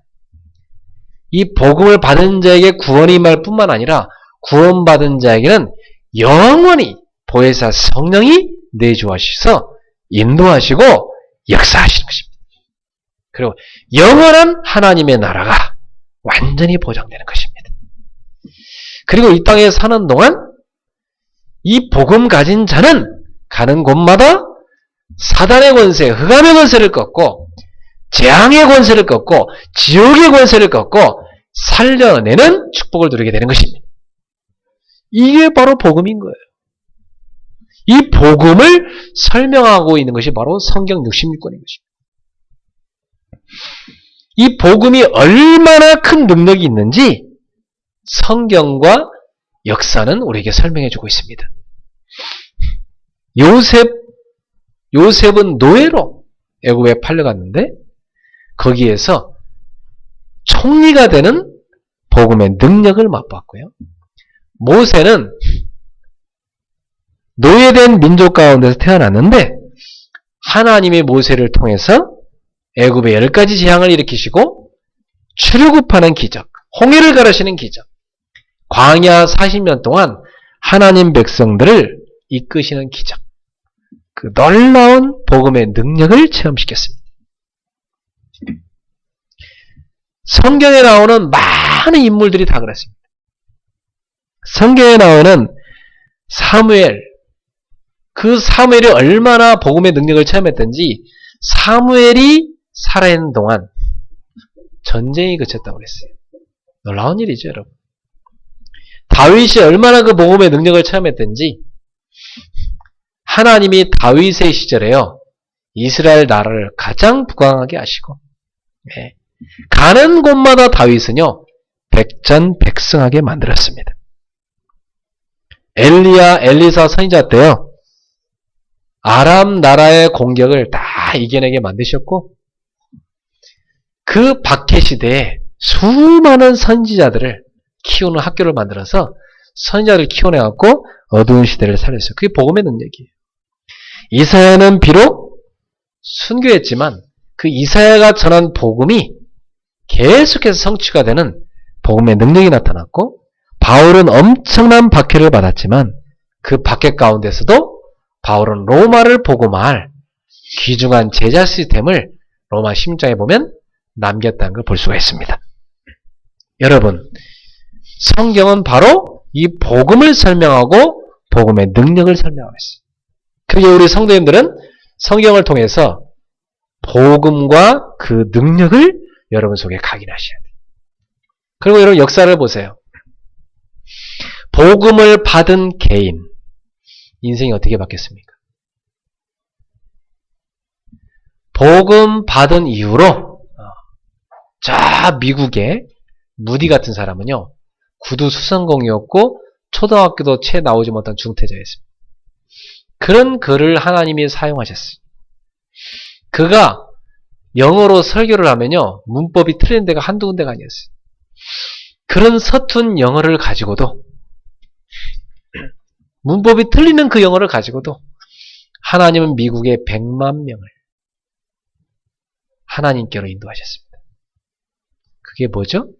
이 복음을 받은 자에게 구원이 임할 뿐만 아니라 구원받은 자에게는 영원히 보혜사 성령이 내주하셔서 인도하시고 역사하시는 것입니다. 그리고 영원한 하나님의 나라가 완전히 보장되는 것입니다. 그리고 이 땅에 사는 동안 이 복음 가진 자는 가는 곳마다 사단의 권세, 흑암의 권세를 꺾고 재앙의 권세를 꺾고 지옥의 권세를 꺾고 살려내는 축복을 누리게 되는 것입니다. 이게 바로 복음인 거예요. 이 복음을 설명하고 있는 것이 바로 성경 66권인 것입니다. 이 복음이 얼마나 큰 능력이 있는지 성경과 역사는 우리에게 설명해주고 있습니다. 요셉은 노예로 애굽에 팔려갔는데 거기에서 총리가 되는 복음의 능력을 맛봤고요. 모세는 노예된 민족 가운데서 태어났는데 하나님이 모세를 통해서 애굽의 10가지 재앙을 일으키시고 출애굽하는 기적, 홍해를 가르시는 기적, 광야 40년 동안 하나님 백성들을 이끄시는 기적, 그 놀라운 복음의 능력을 체험시켰습니다. 성경에 나오는 많은 인물들이 다 그랬습니다. 성경에 나오는 사무엘, 그 사무엘이 얼마나 복음의 능력을 체험했던지 사무엘이 살아있는 동안 전쟁이 그쳤다고 그랬어요. 놀라운 일이죠, 여러분. 다윗이 얼마나 그 복음의 능력을 체험했던지 하나님이 다윗의 시절에요. 이스라엘 나라를 가장 부강하게 하시고 가는 곳마다 다윗은요. 백전백승하게 만들었습니다. 엘리사 선지자 때요. 아람 나라의 공격을 다 이겨내게 만드셨고 그 박해 시대에 수많은 선지자들을 키우는 학교를 만들어서 선지자를 키워내갖고 어두운 시대를 살렸어요. 그게 복음의 능력이에요. 이사야는 비록 순교했지만 그 이사야가 전한 복음이 계속해서 성취가 되는 복음의 능력이 나타났고 바울은 엄청난 박해를 받았지만 그 박해 가운데서도 바울은 로마를 복음화할 귀중한 제자 시스템을 로마 16장에 보면 남겼다는 걸 볼 수가 있습니다. 여러분, 성경은 바로 이 복음을 설명하고 복음의 능력을 설명하고 있어요. 그게 우리 성도님들은 성경을 통해서 복음과 그 능력을 여러분 속에 각인하셔야 돼요. 그리고 여러분 역사를 보세요. 복음을 받은 개인, 인생이 어떻게 바뀌었습니까? 복음 받은 이후로 저 미국의 무디 같은 사람은요. 구두 수성공이었고 초등학교도 채 나오지 못한 중퇴자였습니다. 그런 글을 하나님이 사용하셨어요. 그가 영어로 설교를 하면요, 문법이 틀린 데가 한두 군데가 아니었어요. 그런 서툰 영어를 가지고도, 문법이 틀리는 그 영어를 가지고도 하나님은 미국의 100만 명을 하나님께로 인도하셨습니다. 그게 뭐죠?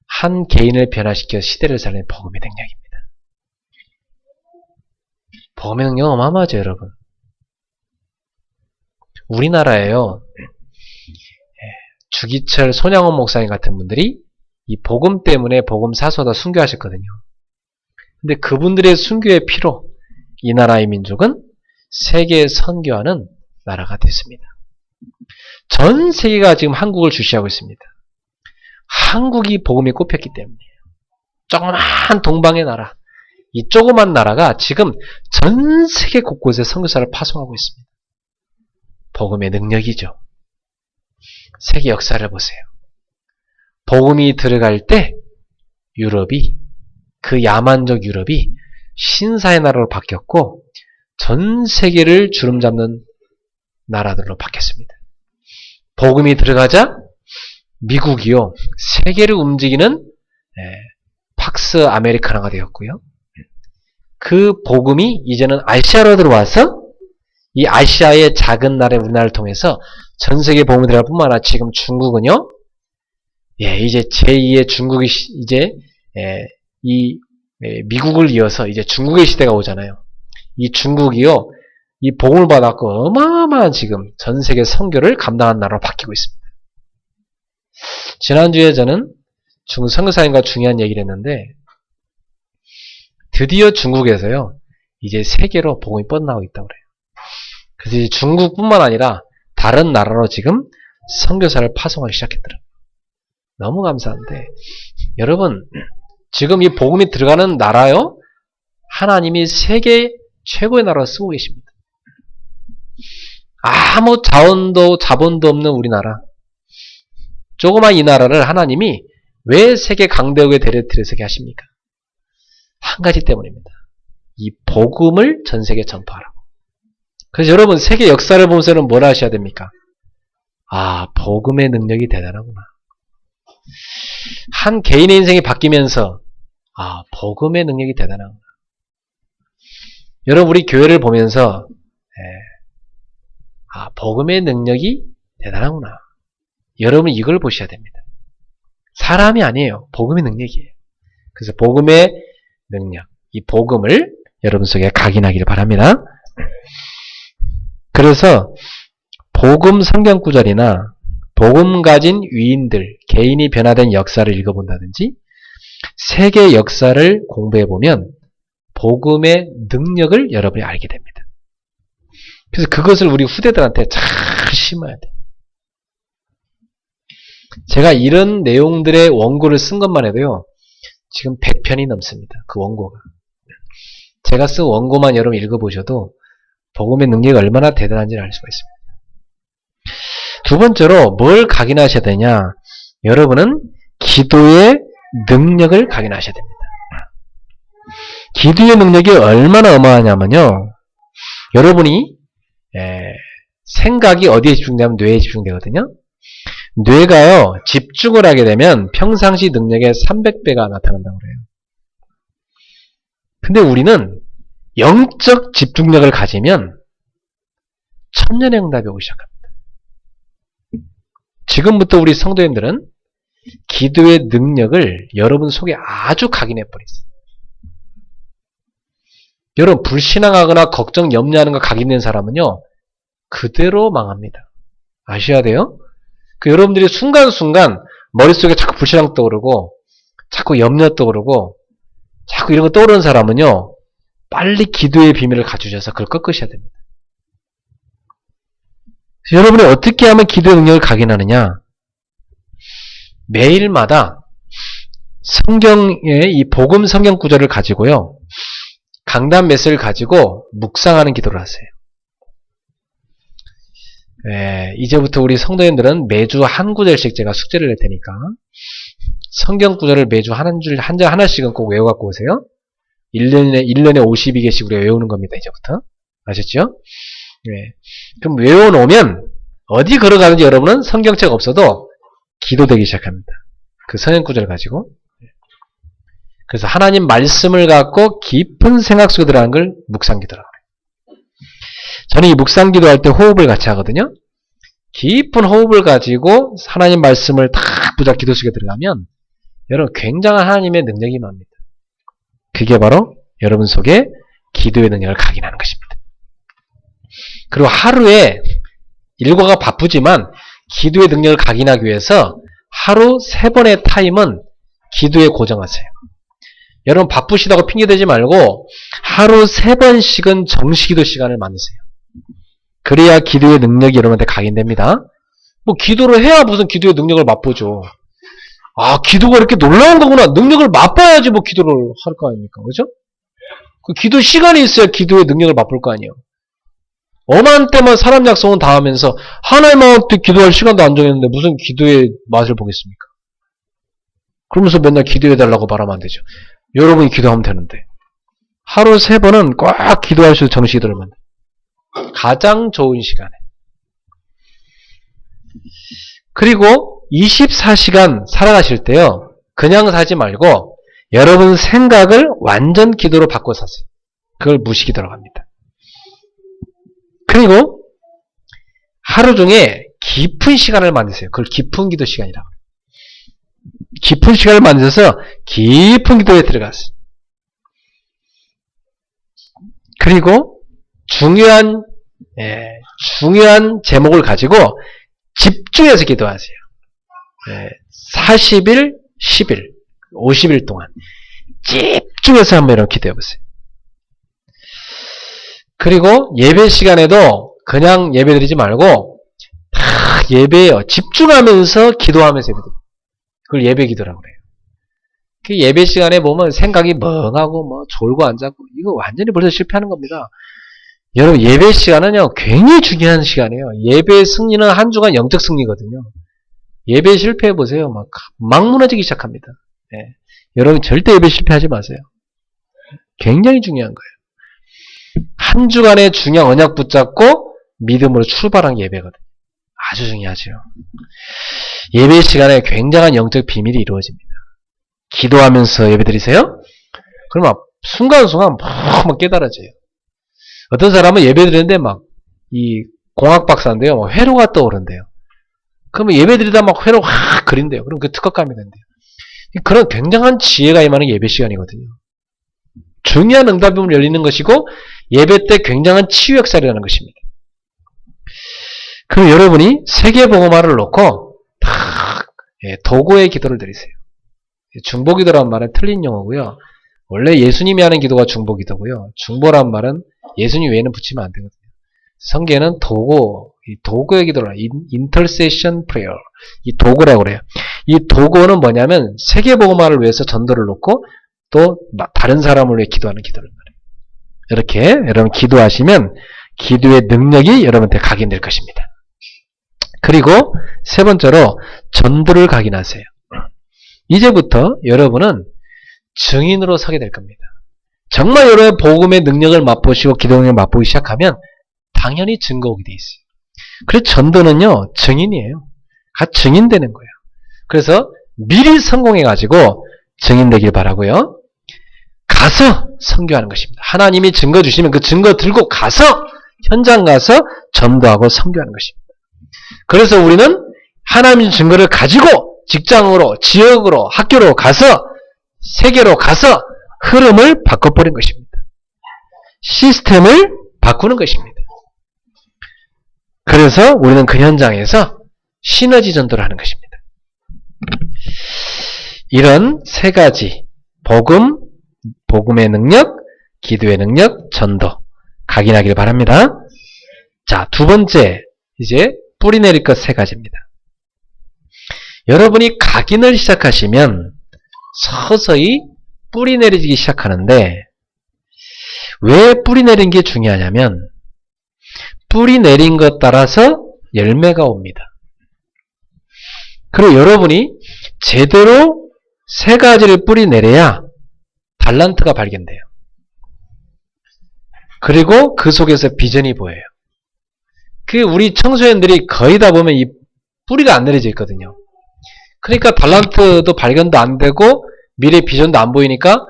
한 개인을 변화시켜 시대를 살리는 복음의 능력입니다. 복음의 능력 어마어마하죠, 여러분. 우리나라에요, 주기철, 손양원 목사님 같은 분들이 이 복음 때문에 복음 사소하다 순교하셨거든요. 근데 그분들의 순교의 피로 이 나라의 민족은 세계에 선교하는 나라가 됐습니다. 전 세계가 지금 한국을 주시하고 있습니다. 한국이 복음이 꼽혔기 때문이에요. 조그만 동방의 나라, 이 조그만 나라가 지금 전 세계 곳곳에 선교사를 파송하고 있습니다. 복음의 능력이죠. 세계 역사를 보세요. 복음이 들어갈 때 유럽이, 그 야만적 유럽이 신사의 나라로 바뀌었고 전 세계를 주름잡는 나라들로 바뀌었습니다. 복음이 들어가자 미국이요, 세계를 움직이는 팍스 아메리카나가 되었고요. 그 복음이 이제는 아시아로 들어와서 이 아시아의 작은 나라의 우리나라를 통해서 전 세계 복음이 들어갈 뿐만 아니라 지금 중국은요, 이제 제2의 중국이 이제 이 미국을 이어서 이제 중국의 시대가 오잖아요. 이 중국이요, 이 복음을 받았고 어마어마한 지금 전 세계 선교를 감당한 나라로 바뀌고 있습니다. 지난주에 저는 중국 선교사님과 중요한 얘기를 했는데 드디어 중국에서요, 이제 세계로 복음이 뻗어나오고 있다고 그래요. 그래서 이제 중국뿐만 아니라 다른 나라로 지금 선교사를 파송하기 시작했더라고요. 너무 감사한데, 여러분, 지금 이 복음이 들어가는 나라요, 하나님이 세계 최고의 나라로 쓰고 계십니다. 아무 자본도 없는 우리나라, 조그만 이 나라를 하나님이 왜 세계 강대국의 대레트를 서게 하십니까? 한 가지 때문입니다. 이 복음을 전 세계에 전파하라고. 그래서 여러분, 세계 역사를 보면서는 뭘 하셔야 됩니까? 아, 복음의 능력이 대단하구나. 한 개인의 인생이 바뀌면서 아, 복음의 능력이 대단하구나. 여러분, 우리 교회를 보면서 아, 복음의 능력이 대단하구나. 여러분, 이걸 보셔야 됩니다. 사람이 아니에요. 복음의 능력이에요. 그래서 복음의 능력, 이 복음을 여러분 속에 각인하기를 바랍니다. 그래서 복음 성경 구절이나 복음 가진 위인들, 개인이 변화된 역사를 읽어본다든지 세계 역사를 공부해보면 복음의 능력을 여러분이 알게 됩니다. 그래서 그것을 우리 후대들한테 잘 심어야 돼요. 제가 이런 내용들의 원고를 쓴 것만 해도요, 지금 100편이 넘습니다. 그 원고가. 제가 쓴 원고만 여러분 읽어보셔도 복음의 능력이 얼마나 대단한지를 알 수가 있습니다. 두 번째로 뭘 각인하셔야 되냐? 여러분은 기도의 능력을 각인하셔야 됩니다. 기도의 능력이 얼마나 어마하냐면요, 여러분이 생각이 어디에 집중되면 뇌에 집중되거든요. 뇌가요, 집중을 하게 되면 평상시 능력의 300배가 나타난다고 그래요. 근데 우리는 영적 집중력을 가지면 천년의 응답이 오기 시작합니다. 지금부터 우리 성도님들은 기도의 능력을 여러분 속에 아주 각인해버리세요. 여러분, 불신앙하거나 걱정, 염려하는 거 각인된 사람은요, 그대로 망합니다. 아셔야 돼요? 여러분들이 순간순간 머릿속에 자꾸 불신앙 떠오르고 자꾸 염려 떠오르고 자꾸 이런 거 떠오르는 사람은요, 빨리 기도의 비밀을 갖추셔서 그걸 꺾으셔야 됩니다. 여러분이 어떻게 하면 기도의 능력을 각인하느냐? 매일마다 성경의 이 복음 성경 구절을 가지고요, 강단 메시지를 가지고 묵상하는 기도를 하세요. 이제부터 우리 성도님들은 매주 한 구절씩 제가 숙제를 낼 테니까 성경 구절을 매주 한 줄 하나씩은 꼭 외워갖고 오세요. 1년에 52개씩 우리가 외우는 겁니다. 이제부터. 아셨죠? 예. 그럼 외워놓으면 어디 걸어가는지 여러분은 성경책 없어도 기도되기 시작합니다. 그 성경 구절을 가지고. 그래서 하나님 말씀을 갖고 깊은 생각 속에 들어가는 걸 묵상기도라고 해요. 저는 이 묵상기도할 때 호흡을 같이 하거든요. 깊은 호흡을 가지고 하나님 말씀을 다 부자 기도 속에 들어가면 여러분 굉장한 하나님의 능력이 임합니다. 그게 바로 여러분 속에 기도의 능력을 각인하는 것입니다. 그리고 하루에 일과가 바쁘지만 기도의 능력을 각인하기 위해서 하루 3번의 타임은 기도에 고정하세요. 여러분 바쁘시다고 핑계대지 말고 하루 3번씩은 정시기도 시간을 만드세요. 그래야 기도의 능력이 여러분한테 각인됩니다. 뭐 기도를 해야 무슨 기도의 능력을 맛보죠. 아, 기도가 이렇게 놀라운 거구나. 능력을 맛봐야지 뭐 기도를 할 거 아닙니까? 그죠? 그 기도 시간이 있어야 기도의 능력을 맛볼 거 아니에요. 엄한 때만 사람 약속은 다 하면서 하나님한테 기도할 시간도 안 정했는데 무슨 기도의 맛을 보겠습니까? 그러면서 맨날 기도해달라고 말하면 안 되죠. 여러분이 기도하면 되는데. 하루 3번은 꽉 기도할 수 있는 정시기도를 만들어요. 가장 좋은 시간에. 그리고 24시간 살아가실 때요. 그냥 사지 말고 여러분 생각을 완전 기도로 바꿔 사세요. 그걸 무시기도라고 합니다. 그리고 하루 중에 깊은 시간을 만드세요. 그걸 깊은 기도 시간이라고. 깊은 시간을 만드셔서 깊은 기도에 들어가세요. 그리고 중요한 제목을 가지고 집중해서 기도하세요. 40일, 10일, 50일 동안 집중해서 한번 이렇게 기도해보세요. 그리고 예배 시간에도 그냥 예배 드리지 말고 다 예배예요. 집중하면서 기도하면서 예배 드려요. 그걸 예배 기도라고 그래요. 그 예배 시간에 보면 생각이 멍하고 뭐 졸고 앉았고 이거 완전히 벌써 실패하는 겁니다. 여러분 예배 시간은요 굉장히 중요한 시간이에요. 예배 승리는 한 주간 영적 승리거든요. 예배 실패해 보세요. 막 무너지기 시작합니다. 네. 여러분 절대 예배 실패하지 마세요. 굉장히 중요한 거예요. 한 주간의 중요한 언약 붙잡고 믿음으로 출발한 게 예배거든요. 아주 중요하죠. 예배 시간에 굉장한 영적 비밀이 이루어집니다. 기도하면서 예배 드리세요? 그러면 순간순간 막 깨달아져요. 어떤 사람은 예배 드리는데 이 공학 박사인데요. 회로가 떠오른대요. 그러면 예배 드리다 회로 확 그린대요. 그럼 그 특허감이 된대요. 그런 굉장한 지혜가 임하는 예배 시간이거든요. 중요한 응답이 열리는 것이고 예배 때 굉장한 치유 역사를 하는 것입니다. 그럼 여러분이 세계복음화를 놓고 도고의 기도를 드리세요. 중보기도라는 말은 틀린 용어고요. 원래 예수님이 하는 기도가 중보기도고요. 중보란 말은 예수님 외에는 붙이면 안 되거든요. 성경에는 도고의 기도라, intercession prayer, 이 도고라고 그래요. 이 도고는 뭐냐면 세계복음화를 위해서 전도를 놓고 또 다른 사람을 위해 기도하는 기도를 말해요. 이렇게 여러분 기도하시면 기도의 능력이 여러분한테 각인될 것입니다. 그리고 세 번째로 전도를 각인하세요. 이제부터 여러분은 증인으로 서게 될 겁니다. 정말 여러분의 복음의 능력을 맛보시고 기도 능력을 맛보기 시작하면 당연히 증거 오게 돼 있어요. 그래서 전도는요 증인이에요. 증인되는 거예요. 그래서 미리 성공해가지고 증인되길 바라고요. 가서 선교하는 것입니다. 하나님이 증거 주시면 그 증거 들고 가서 현장 가서 전도하고 선교하는 것입니다. 그래서 우리는 하나님의 증거를 가지고 직장으로, 지역으로, 학교로 가서 세계로 가서 흐름을 바꿔버린 것입니다. 시스템을 바꾸는 것입니다. 그래서 우리는 그 현장에서 시너지 전도를 하는 것입니다. 이런 세 가지 복음의 능력, 기도의 능력, 전도 각인하길 바랍니다. 자, 두 번째 이제 뿌리 내릴 것 세 가지입니다. 여러분이 각인을 시작하시면 서서히 뿌리 내리기 시작하는데 왜 뿌리 내린 게 중요하냐면 뿌리 내린 것 따라서 열매가 옵니다. 그리고 여러분이 제대로 세 가지를 뿌리 내려야 달란트가 발견돼요. 그리고 그 속에서 비전이 보여요. 그 우리 청소년들이 거의 다 보면 이 뿌리가 안 내려져 있거든요. 그러니까 달란트도 발견도 안 되고 미래 비전도 안 보이니까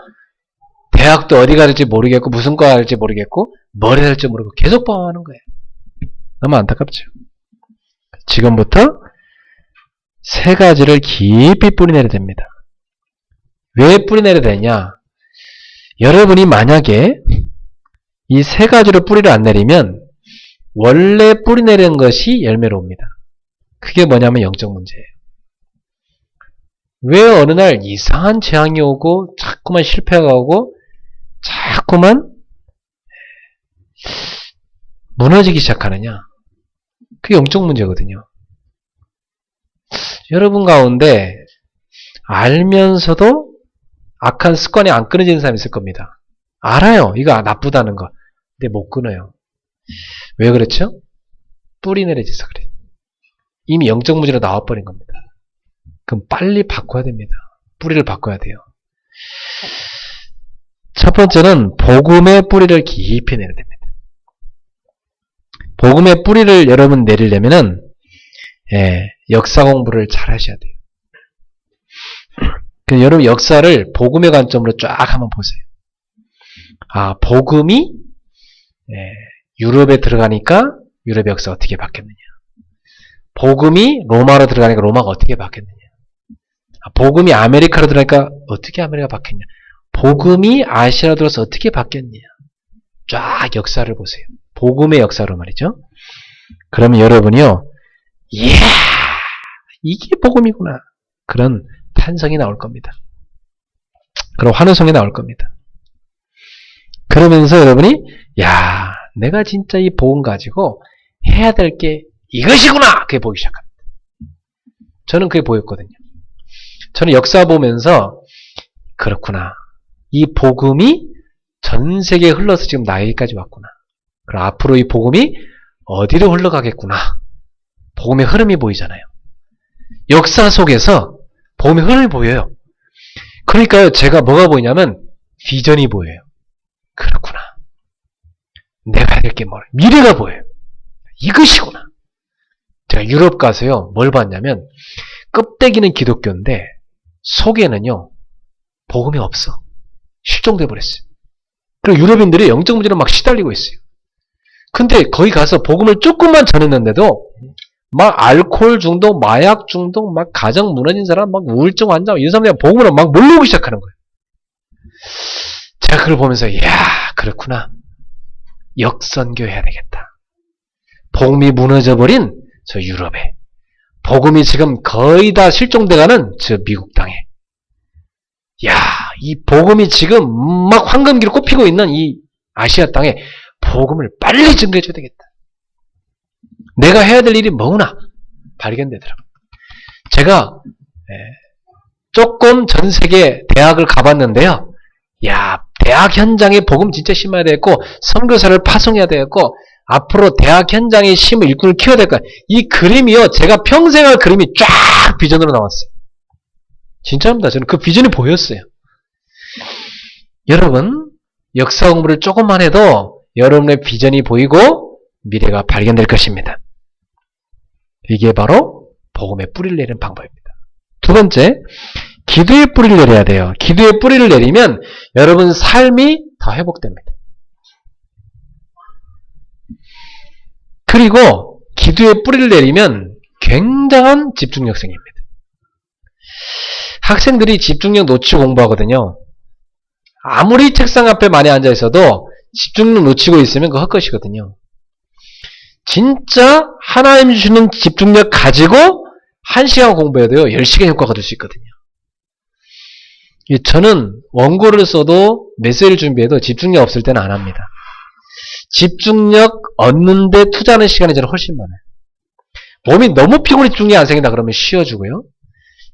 대학도 어디 가야 될지 모르겠고 무슨 과 할지 모르겠고 뭘 해야 할지 모르고 계속 방황하는 거예요. 너무 안타깝죠. 지금부터 세 가지를 깊이 뿌리내야 됩니다. 왜 뿌리내야 되냐? 여러분이 만약에 이 세 가지로 뿌리를 안 내리면 원래 뿌리내리는 것이 열매로 옵니다. 그게 뭐냐면 영적 문제예요. 왜 어느 날 이상한 재앙이 오고 자꾸만 실패가 오고 자꾸만 무너지기 시작하느냐? 그게 영적 문제거든요. 여러분 가운데 알면서도 악한 습관이 안 끊어지는 사람이 있을 겁니다. 알아요. 이거 나쁘다는 거. 근데 못 끊어요. 왜 그렇죠? 뿌리 내려져서 그래요. 이미 영적 문제로 나와버린 겁니다. 그럼 빨리 바꿔야 됩니다. 뿌리를 바꿔야 돼요. 첫 번째는 복음의 뿌리를 깊이 내려야 됩니다. 복음의 뿌리를 여러분 내리려면은 역사 공부를 잘 하셔야 돼요. 여러분 역사를 복음의 관점으로 쫙 한번 보세요. 아, 복음이 유럽에 들어가니까 유럽의 역사가 어떻게 바뀌었느냐. 복음이 로마로 들어가니까 로마가 어떻게 바뀌었느냐. 복음이 아메리카로 들어가니까 어떻게 아메리카가 바뀌었냐. 복음이 아시아로 들어서 어떻게 바뀌었냐. 쫙 역사를 보세요. 복음의 역사로 말이죠. 그러면 여러분이요. 이야, 이게 복음이구나. 그런 탄성이 나올 겁니다. 그런 환호성이 나올 겁니다. 그러면서 여러분이 야, 내가 진짜 이 복음 가지고 해야 될 게 이것이구나. 그게 보기 시작합니다. 저는 그게 보였거든요. 저는 역사 보면서 그렇구나. 이 복음이 전 세계에 흘러서 지금 나에게까지 왔구나. 그럼 앞으로 이 복음이 어디로 흘러가겠구나. 복음의 흐름이 보이잖아요. 역사 속에서 복음의 흐름이 보여요. 그러니까요, 제가 뭐가 보이냐면 비전이 보여요. 그렇구나. 내가 해야 될 게 뭐래? 미래가 보여요. 이것이구나. 제가 유럽 가서요, 뭘 봤냐면 껍데기는 기독교인데 속에는요, 복음이 없어. 실종돼 버렸어요. 그리고 유럽인들이 영적 문제로 막 시달리고 있어요. 근데 거기 가서 복음을 조금만 전했는데도 막 알코올 중독, 마약 중독, 막 가정 무너진 사람, 막 우울증 환자, 이런 사람들이 복음으로 막 몰려오기 시작하는 거예요. 제가 그걸 보면서 이야, 그렇구나. 역선교 해야 되겠다. 복음이 무너져버린 저 유럽에, 복음이 지금 거의 다 실종돼가는 저 미국 땅에, 야, 이 복음이 지금 막 황금기로 꼽히고 있는 이 아시아 땅에 복음을 빨리 증거해줘야 되겠다. 내가 해야 될 일이 뭐구나 발견되더라고요. 제가 조금 전 세계 대학을 가봤는데요. 야, 대학 현장에 복음 진짜 심어야 되겠고 선교사를 파송해야 되겠고 앞으로 대학 현장에 심을 일꾼을 키워야 될 거야. 이 그림이요. 제가 평생 할 그림이 쫙 비전으로 나왔어요. 진짜입니다. 저는 그 비전이 보였어요. 여러분, 역사 공부를 조금만 해도 여러분의 비전이 보이고 미래가 발견될 것입니다. 이게 바로 복음의 뿌리를 내리는 방법입니다. 두 번째, 기도의 뿌리를 내려야 돼요. 기도의 뿌리를 내리면 여러분 삶이 더 회복됩니다. 그리고 기도의 뿌리를 내리면 굉장한 집중력 생깁니다. 학생들이 집중력 놓치고 공부하거든요. 아무리 책상 앞에 많이 앉아 있어도 집중력 놓치고 있으면 그거 헛것이거든요. 진짜 하나님 주시는 집중력 가지고 1시간 공부해도요 10시간 효과가 될 수 있거든요. 저는 원고를 써도 메시지를 준비해도 집중력 없을 때는 안 합니다. 집중력 얻는데 투자하는 시간이 저는 훨씬 많아요. 몸이 너무 피곤해 집중력이 안 생긴다 그러면 쉬어주고요.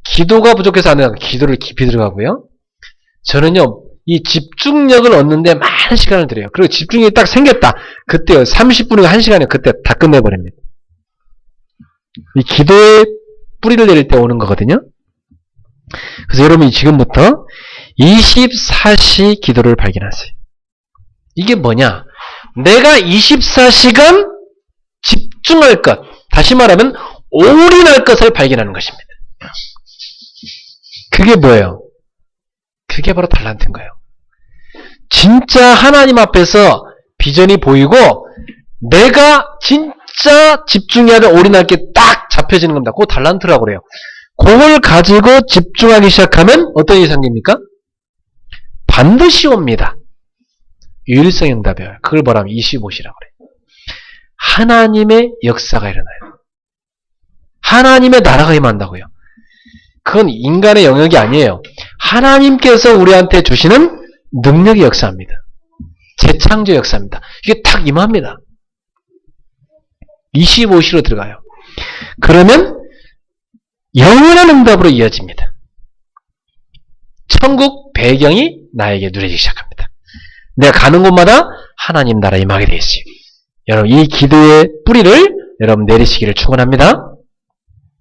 기도가 부족해서 안 된다 기도를 깊이 들어가고요. 저는요 이 집중력을 얻는데 많은 시간을 들여요. 그리고 집중력이 딱 생겼다. 그때요 30분이고 1시간이요. 그때 다 끝내버립니다. 이 기도의 뿌리를 내릴 때 오는 거거든요. 그래서 여러분이 지금부터 24시 기도를 발견하세요. 이게 뭐냐? 내가 24시간 집중할 것, 다시 말하면 올인할 것을 발견하는 것입니다. 그게 뭐예요? 그게 바로 달란트인 거예요. 진짜 하나님 앞에서 비전이 보이고 내가 진짜 집중해야 될 올인할 게 딱 잡혀지는 겁니다. 그거 달란트라고 그래요. 그걸 가지고 집중하기 시작하면 어떤 일이 생깁니까? 반드시 옵니다. 유일성 응답이에요. 그걸 뭐라면 25시라고 그래요. 하나님의 역사가 일어나요. 하나님의 나라가 임한다고요. 그건 인간의 영역이 아니에요. 하나님께서 우리한테 주시는 능력의 역사입니다. 재창조 역사입니다. 이게 딱 임합니다. 25시로 들어가요. 그러면 영원한 응답으로 이어집니다. 천국 배경이 나에게 누려지기 시작합니다. 내가 가는 곳마다 하나님 나라 임하게 되어 있어요. 여러분 이 기도의 뿌리를 여러분 내리시기를 축원합니다.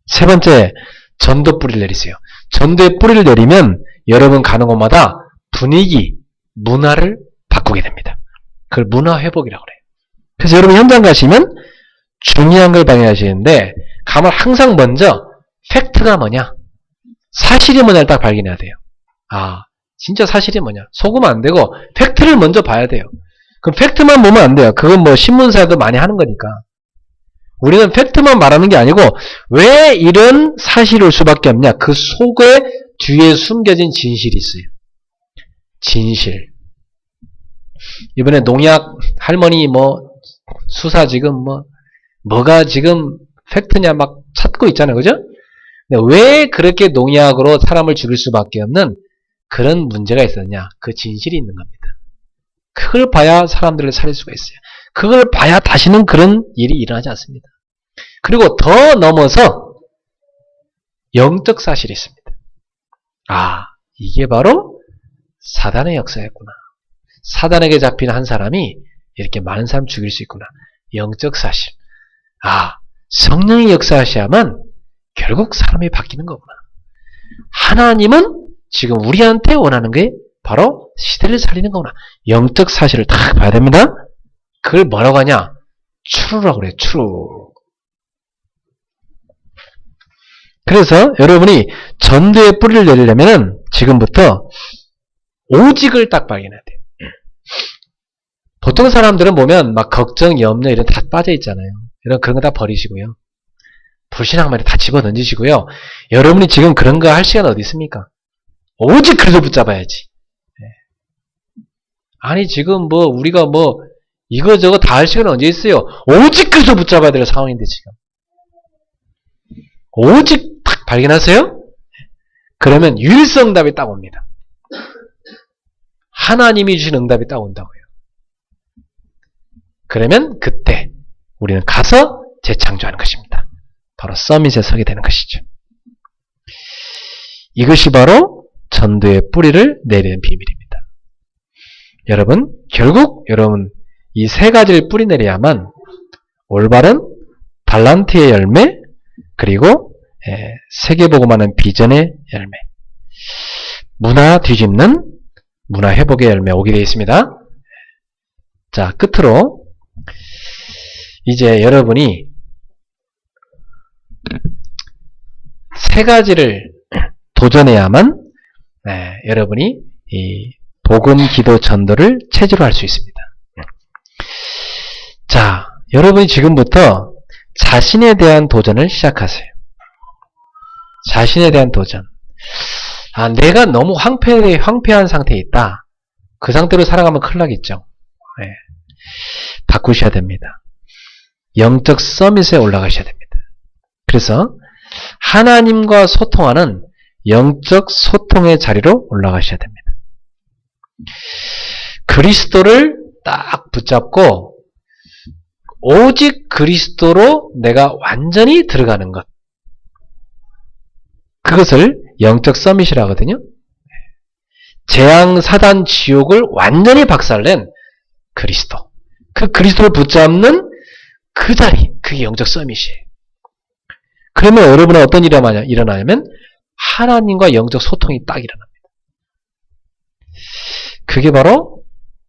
세 번째, 전도 뿌리를 내리세요. 전도의 뿌리를 내리면 여러분 가는 곳마다 분위기, 문화를 바꾸게 됩니다. 그걸 문화 회복이라고 그래요. 그래서 여러분 현장 가시면 중요한 걸 발견하시는데 가면 항상 먼저 팩트가 뭐냐, 사실이 뭐냐를 딱 발견해야 돼요. 아, 진짜 사실이 뭐냐. 속으면 안 되고 팩트를 먼저 봐야 돼요. 그럼 팩트만 보면 안 돼요. 그건 뭐 신문사도 많이 하는 거니까. 우리는 팩트만 말하는 게 아니고 왜 이런 사실일 수밖에 없냐. 그 속에 뒤에 숨겨진 진실이 있어요. 진실. 이번에 농약 할머니 뭐 수사 지금 뭐가 지금 팩트냐 막 찾고 있잖아요. 그죠? 근데 왜 그렇게 농약으로 사람을 죽일 수밖에 없는 그런 문제가 있었냐. 그 진실이 있는 겁니다. 그걸 봐야 사람들을 살릴 수가 있어요. 그걸 봐야 다시는 그런 일이 일어나지 않습니다. 그리고 더 넘어서 영적 사실이 있습니다. 아, 이게 바로 사단의 역사였구나. 사단에게 잡힌 한 사람이 이렇게 많은 사람 죽일 수 있구나. 영적 사실. 아, 성령이 역사하셔야만 결국 사람이 바뀌는 거구나. 하나님은 지금 우리한테 원하는 게 바로 시대를 살리는 거구나. 영적 사실을 딱 봐야 됩니다. 그걸 뭐라고 하냐? tru라고 그래요. true. 그래서 여러분이 전도의 뿌리를 내리려면 지금부터 오직을 딱 발견해야 돼요. 보통 사람들은 보면 막 걱정, 염려 이런 다 빠져 있잖아요. 그런 거 다 버리시고요. 불신앙만에 다 집어던지시고요. 여러분이 지금 그런 거 할 시간 어디 있습니까? 오직 그리스도 붙잡아야지. 아니 지금 우리가 이거저거 다 할 시간 언제 있어요? 오직 그리스도 붙잡아야 될 상황인데 지금. 오직 딱 발견하세요? 그러면 유일성 응답이 딱 옵니다. 하나님이 주신 응답이 딱 온다고요. 그러면 그때 우리는 가서 재창조하는 것입니다. 바로 서밋에 서게 되는 것이죠. 이것이 바로 전도의 뿌리를 내리는 비밀입니다. 여러분, 결국 여러분 이 세 가지를 뿌리 내려야만 올바른 달란트의 열매, 그리고 세계복음하는 비전의 열매, 문화 뒤집는 문화 회복의 열매 오게 되어 있습니다. 자, 끝으로 이제 여러분이 세 가지를 도전해야만 여러분이 이 복음, 기도, 전도를 체제로 할 수 있습니다. 자, 여러분이 지금부터 자신에 대한 도전을 시작하세요. 자신에 대한 도전. 아, 내가 너무 황폐한 상태에 있다. 그 상태로 살아가면 큰일 나겠죠. 바꾸셔야 됩니다. 영적 서밋에 올라가셔야 됩니다. 그래서 하나님과 소통하는 영적 소통의 자리로 올라가셔야 됩니다. 그리스도를 딱 붙잡고 오직 그리스도로 내가 완전히 들어가는 것. 그것을 영적 서밋이라고 하거든요. 재앙, 사단, 지옥을 완전히 박살낸 그리스도. 그 그리스도를 붙잡는 그 자리, 그게 영적 서밋이에요. 그러면 여러분은 어떤 일이 일어나냐면 하나님과 영적 소통이 딱 일어납니다. 그게 바로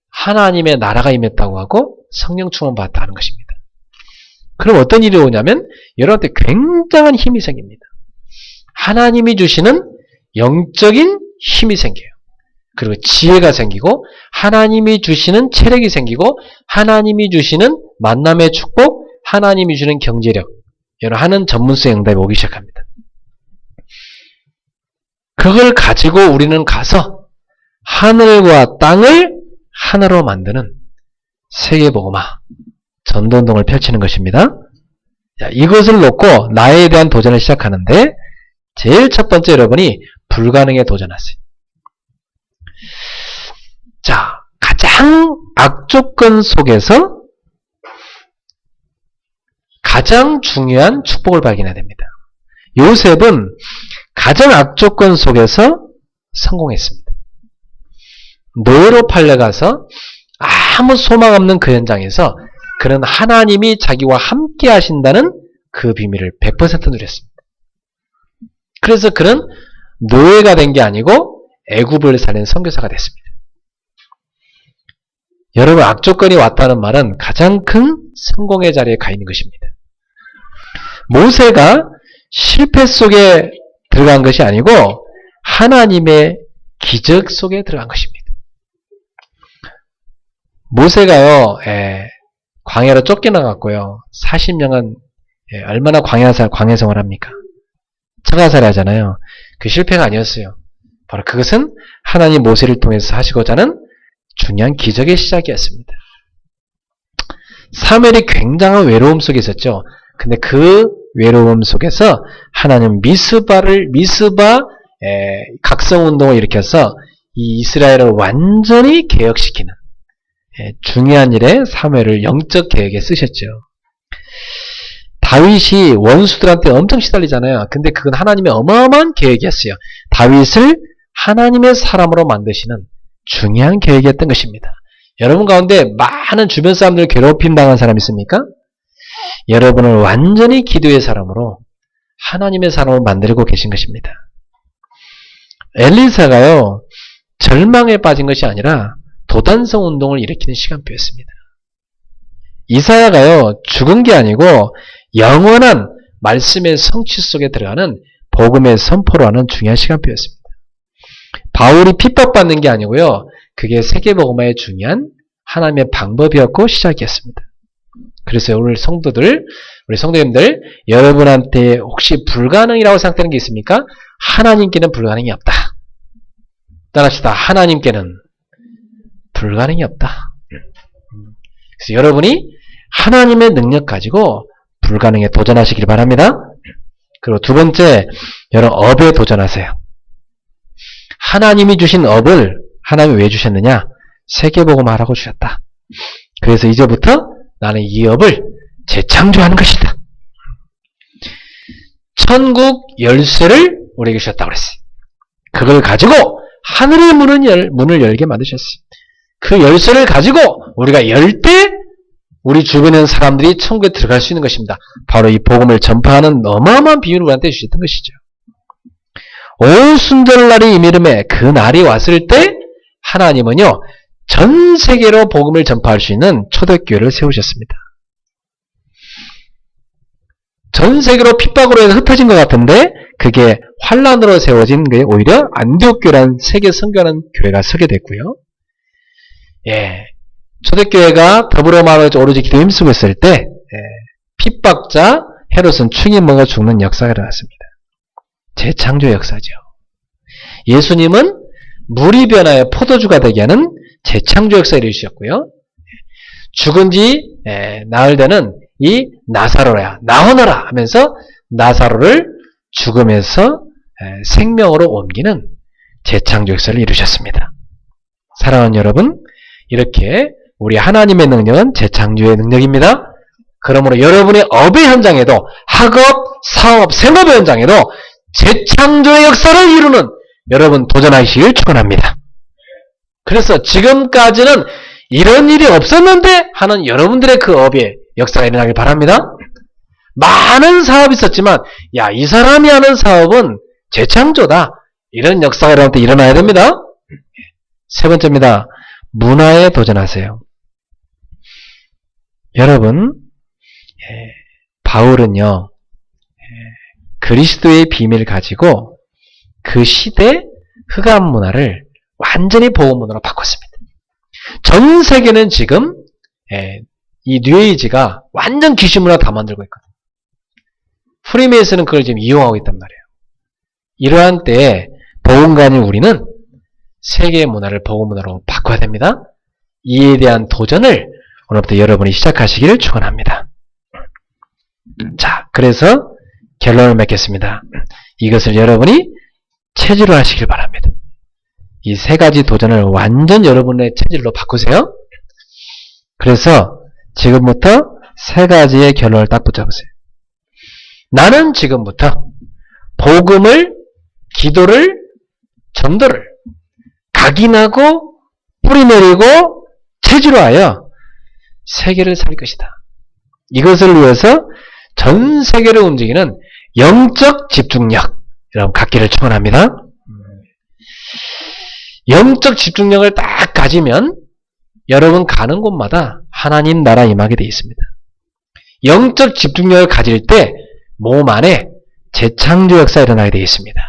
하나님의 나라가 임했다고 하고 성령 충만 받았다는 것입니다. 그럼 어떤 일이 오냐면 여러분한테 굉장한 힘이 생깁니다. 하나님이 주시는 영적인 힘이 생겨요. 그리고 지혜가 생기고 하나님이 주시는 체력이 생기고 하나님이 주시는 만남의 축복, 하나님이 주는 경제력, 여러 하는 전문성의 응답이 오기 시작합니다. 그걸 가지고 우리는 가서 하늘과 땅을 하나로 만드는 세계복음화 전도운동을 펼치는 것입니다. 자, 이것을 놓고 나에 대한 도전을 시작하는데 제일 첫 번째 여러분이 불가능에 도전하세요. 자, 가장 악조건 속에서 가장 중요한 축복을 발견해야 됩니다. 요셉은 가장 악조건 속에서 성공했습니다. 노예로 팔려가서 아무 소망 없는 그 현장에서 그는 하나님이 자기와 함께 하신다는 그 비밀을 100% 누렸습니다. 그래서 그는 노예가 된 게 아니고 애굽을 살린 선교사가 됐습니다. 여러분, 악조건이 왔다는 말은 가장 큰 성공의 자리에 가 있는 것입니다. 모세가 실패 속에 들어간 것이 아니고 하나님의 기적 속에 들어간 것입니다. 모세가요, 광야로 쫓겨나갔고요. 40년간 얼마나 광야 생활을 합니까? 처가살이 하잖아요. 그 실패가 아니었어요. 바로 그것은 하나님 모세를 통해서 하시고자 하는 중요한 기적의 시작이었습니다. 사무엘이 굉장한 외로움 속에 있었죠. 근데 그 외로움 속에서 하나님 미스바 각성운동을 일으켜서 이 이스라엘을 완전히 개혁시키는 중요한 일에 사무엘을 영적 개혁에 쓰셨죠. 다윗이 원수들한테 엄청 시달리잖아요. 근데 그건 하나님의 어마어마한 계획이었어요. 다윗을 하나님의 사람으로 만드시는 중요한 계획이었던 것입니다. 여러분 가운데 많은 주변 사람들 괴롭힘 당한 사람 있습니까? 여러분을 완전히 기도의 사람으로 하나님의 사람으로 만들고 계신 것입니다. 엘리사가요, 절망에 빠진 것이 아니라 도단성 운동을 일으키는 시간표였습니다. 이사야가요, 죽은 게 아니고 영원한 말씀의 성취 속에 들어가는 복음의 선포로 하는 중요한 시간표였습니다. 바울이 핍박받는 게 아니고요, 그게 세계복음화의 중요한 하나님의 방법이었고 시작이었습니다. 그래서 우리 성도님들, 여러분한테 혹시 불가능이라고 생각되는 게 있습니까? 하나님께는 불가능이 없다. 따라합시다. 하나님께는 불가능이 없다. 그래서 여러분이 하나님의 능력 가지고 불가능에 도전하시길 바랍니다. 그리고 두 번째, 여러분 업에 도전하세요. 하나님이 주신 업을 하나님이 왜 주셨느냐? 세계복음화라고 주셨다. 그래서 이제부터 나는 이 업을 재창조하는 것이다. 천국 열쇠를 우리에게 주셨다고 그랬어요. 그걸 가지고 하늘의 문을 열게 만드셨어요. 그 열쇠를 가지고 우리가 열 때 우리 주변에 있는 사람들이 천국에 들어갈 수 있는 것입니다. 바로 이 복음을 전파하는 어마어마한 비유를 우리한테 주셨던 것이죠. 온 순절날이 이미름에 그 날이 왔을 때 하나님은요, 전 세계로 복음을 전파할 수 있는 초대교회를 세우셨습니다. 전 세계로 핍박으로 해서 흩어진 것 같은데 그게 환란으로 세워진 게 오히려 안디옥교회라는 세계 선교하는 교회가 서게 됐고요. 초대교회가 더불어 말하자 오로지 기도에 힘쓰고 있을 때 핍박자 헤롯은 충이 먹어 죽는 역사가 일어났습니다. 재창조 역사죠. 예수님은 물이 변하여 포도주가 되게 하는 재창조 역사를 이루셨고요. 죽은 지 나흘 되는 이 나사로야 나오너라 하면서 나사로를 죽음에서 생명으로 옮기는 재창조 역사를 이루셨습니다. 사랑하는 여러분, 이렇게 우리 하나님의 능력은 재창조의 능력입니다. 그러므로 여러분의 업의 현장에도 학업, 사업, 생업의 현장에도 재창조의 역사를 이루는 여러분 도전하시길 축원합니다. 그래서 지금까지는 이런 일이 없었는데 하는 여러분들의 그 업의 역사가 일어나길 바랍니다. 많은 사업이 있었지만 이 사람이 하는 사업은 재창조다. 이런 역사가 여러분한테 일어나야 됩니다. 세 번째입니다. 문화에 도전하세요. 여러분, 바울은요, 그리스도의 비밀을 가지고 그 시대 흑암 문화를 완전히 복음 문화로 바꿨습니다. 전 세계는 지금 이 뉴에이지가 완전 귀신 문화 다 만들고 있거든요. 프리메이슨은 그걸 지금 이용하고 있단 말이에요. 이러한 때에 복음가인 우리는 세계의 문화를 복음 문화로 바꿔야 됩니다. 이에 대한 도전을 오늘부터 여러분이 시작하시기를 축원합니다. 자, 그래서 결론을 맺겠습니다. 이것을 여러분이 체질로 하시길 바랍니다. 이 세 가지 도전을 완전 여러분의 체질로 바꾸세요. 그래서 지금부터 세 가지의 결론을 딱 붙여보세요. 나는 지금부터 복음을, 기도를, 전도를 각인하고 뿌리내리고 체질화하여 세계를 살 것이다. 이것을 위해서 전 세계를 움직이는 영적 집중력 여러분 갖기를 축원합니다. 영적 집중력을 딱 가지면 여러분 가는 곳마다 하나님 나라 임하게 되어 있습니다. 영적 집중력을 가질 때 몸 안에 재창조 역사 일어나게 되어 있습니다.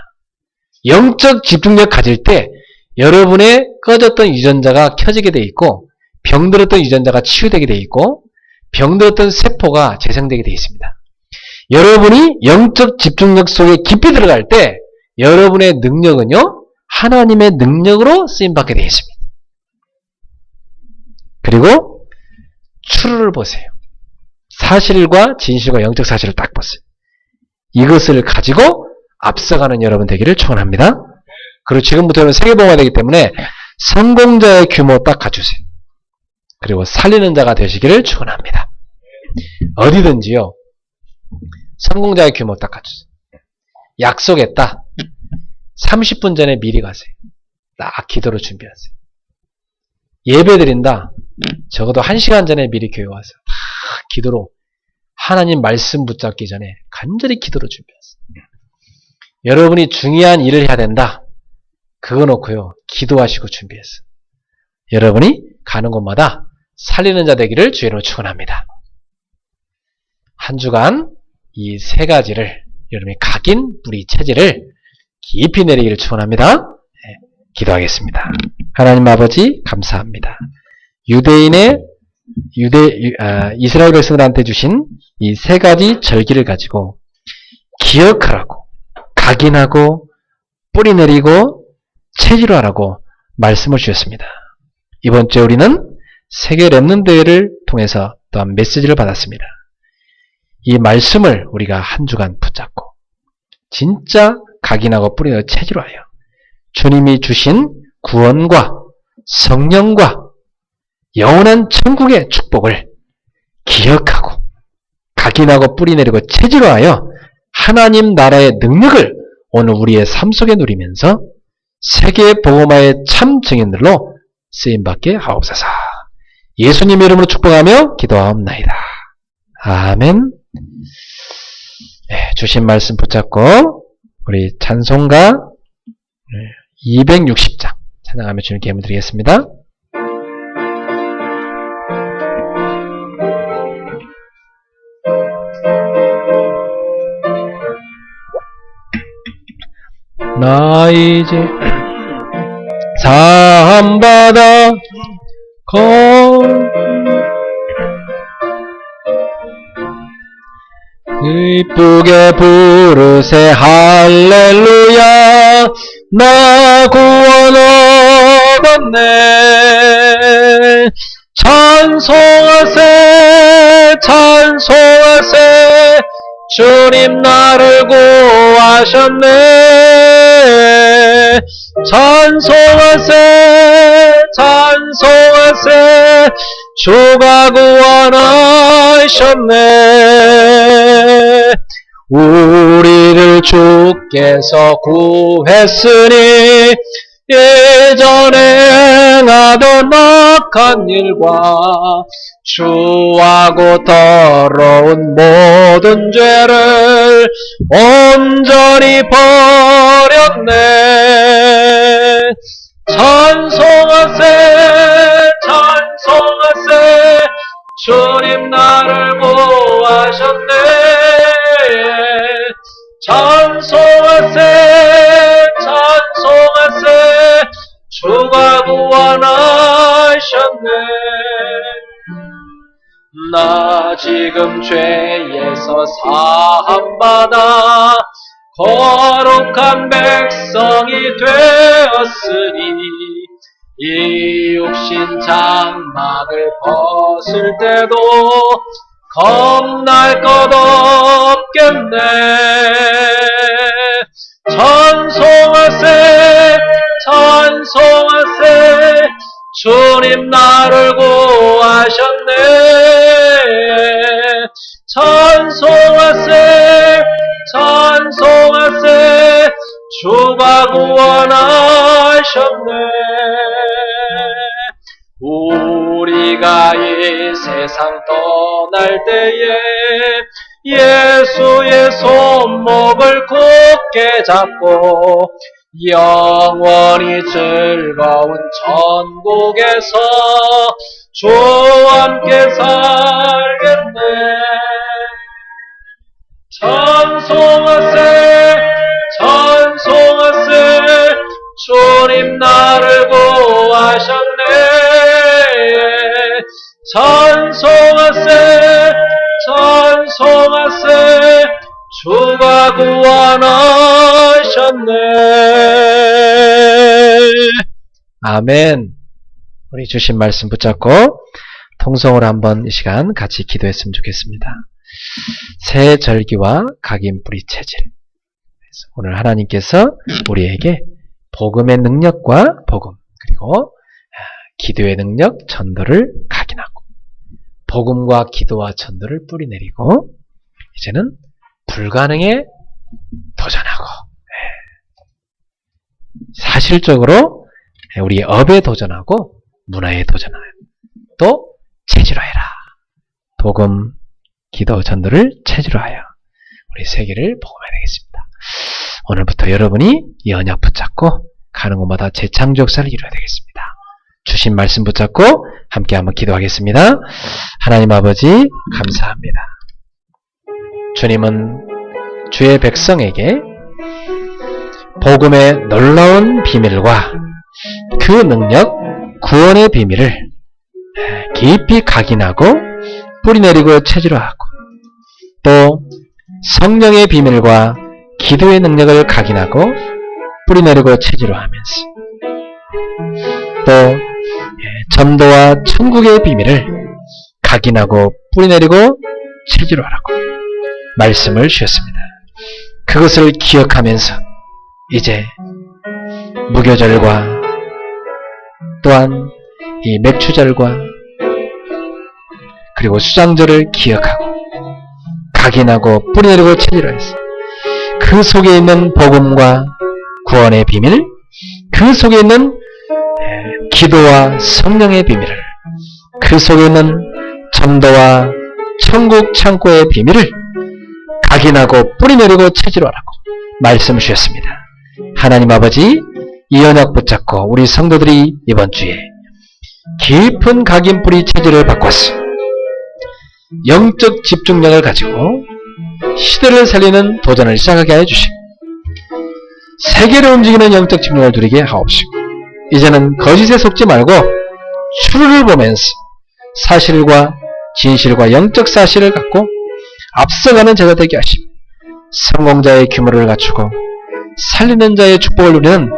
영적 집중력 가질 때 여러분의 꺼졌던 유전자가 켜지게 되어 있고 병들었던 유전자가 치유되게 되어 있고 병들었던 세포가 재생되게 되어 있습니다. 여러분이 영적 집중력 속에 깊이 들어갈 때 여러분의 능력은요 하나님의 능력으로 쓰임받게 되어 있습니다. 그리고 추루를 보세요. 사실과 진실과 영적 사실을 딱 보세요. 이것을 가지고 앞서가는 여러분 되기를 축원합니다. 그리고 지금부터는 세계봉화가 되기 때문에 성공자의 규모 딱 갖추세요. 그리고 살리는 자가 되시기를 축원합니다. 어디든지요. 성공자의 규모 딱 갖추세요. 약속했다. 30분 전에 미리 가세요. 딱 기도로 준비하세요. 예배 드린다. 적어도 1시간 전에 미리 교회 와서 딱 기도로 하나님 말씀 붙잡기 전에 간절히 기도로 준비하세요. 여러분이 중요한 일을 해야 된다. 그거 놓고요. 기도하시고 준비했어요. 여러분이 가는 곳마다 살리는 자 되기를 주의로 축원합니다. 한 주간 이 세 가지를 여러분이 각인 뿌리 체질을 깊이 내리기를 축원합니다. 네, 기도하겠습니다. 하나님 아버지 감사합니다. 이스라엘 백성들한테 주신 이 세 가지 절기를 가지고 기억하라고 각인하고 뿌리 내리고 체질화하라고 말씀을 주셨습니다. 이번 주에 우리는 세계 랩넌트 대회를 통해서 또한 메시지를 받았습니다. 이 말씀을 우리가 한 주간 붙잡고 진짜 각인하고 뿌리 내리고 체질화하여 주님이 주신 구원과 성령과 영원한 천국의 축복을 기억하고 각인하고 뿌리 내리고 체질화하여 하나님 나라의 능력을 오늘 우리의 삶 속에 누리면서 세계 복음화의 참 증인들로 쓰임받게 하옵소서. 예수님 이름으로 축복하며 기도하옵나이다. 아멘. 네, 주신 말씀 붙잡고 우리 찬송가 260장 찬양하며 주님께 예물 드리겠습니다. 나 이제 사함받아 이쁘게 부르세 할렐루야 나 구원 얻었네 찬송하세 찬송하세 주님 나를 구하셨네 찬송하세 찬송하세 주가 구원하셨네 우리를 주께서 구했으니 예전에 행하던 악한 일과 추하고 더러운 모든 죄를 온전히 버렸네 찬송하세 찬송하세 주님 나를 구하셨네 나 지금 죄에서 사함받아 거룩한 백성이 되었으니 이 육신 장막을 벗을 때도 겁날 것 없겠네. 찬송하세 찬송하세 주님 나를 구하셨네. 찬송하세 찬송하세 주가 구원하셨네. 우리가 이 세상 떠날 때에 예수의 손목을 굳게 잡고 영원히 즐거운 천국에서 주와 함께 살겠네. 찬송하세 찬송하세 주님 나를 구하셨네. 찬송하세 찬송하세 주가 구원하셨네. 아멘. 우리 주신 말씀 붙잡고 통성으로 한번 이 시간 같이 기도했으면 좋겠습니다. 새 절기와 각인 뿌리 체질. 오늘 하나님께서 우리에게 복음의 능력과 복음 그리고 기도의 능력, 전도를 각인하고 복음과 기도와 전도를 뿌리내리고 이제는 불가능에 도전하고 사실적으로 우리 업에 도전하고 문화에 도전하고 또 체질화해라. 복음, 기도, 전도를 체질화하여 우리 세계를 복음해야 되겠습니다. 오늘부터 여러분이 이 언약 붙잡고 가는 곳마다 재창조 역사를 이루어야 되겠습니다. 주신 말씀 붙잡고 함께 한번 기도하겠습니다. 하나님 아버지 감사합니다. 주님은 주의 백성에게 복음의 놀라운 비밀과 그 능력, 구원의 비밀을 깊이 각인하고 뿌리내리고 체질화하고 또 성령의 비밀과 기도의 능력을 각인하고 뿌리내리고 체질화하면서 또 전도와 천국의 비밀을 각인하고 뿌리내리고 체질화하라고 말씀을 주셨습니다. 그것을 기억하면서 이제 무교절과 또한 이 맥추절과 그리고 수장절을 기억하고 각인하고 뿌리내리고 체질화해서 그 속에 있는 복음과 구원의 비밀, 그 속에 있는 기도와 성령의 비밀을, 그 속에 있는 전도와 천국 창고의 비밀을 각인하고 뿌리내리고 체질화하라고 말씀 주셨습니다. 하나님 아버지, 이 언약 붙잡고 우리 성도들이 이번 주에 깊은 각인 뿌리 체질을 바꿔서 영적 집중력을 가지고 시대를 살리는 도전을 시작하게 하여 주시고 세계를 움직이는 영적 집중력을 누리게 하옵시고 이제는 거짓에 속지 말고 추루를 보면서 사실과 진실과 영적 사실을 갖고 앞서가는 제자 되게 하시고 성공자의 규모를 갖추고 살리는 자의 축복을 누리는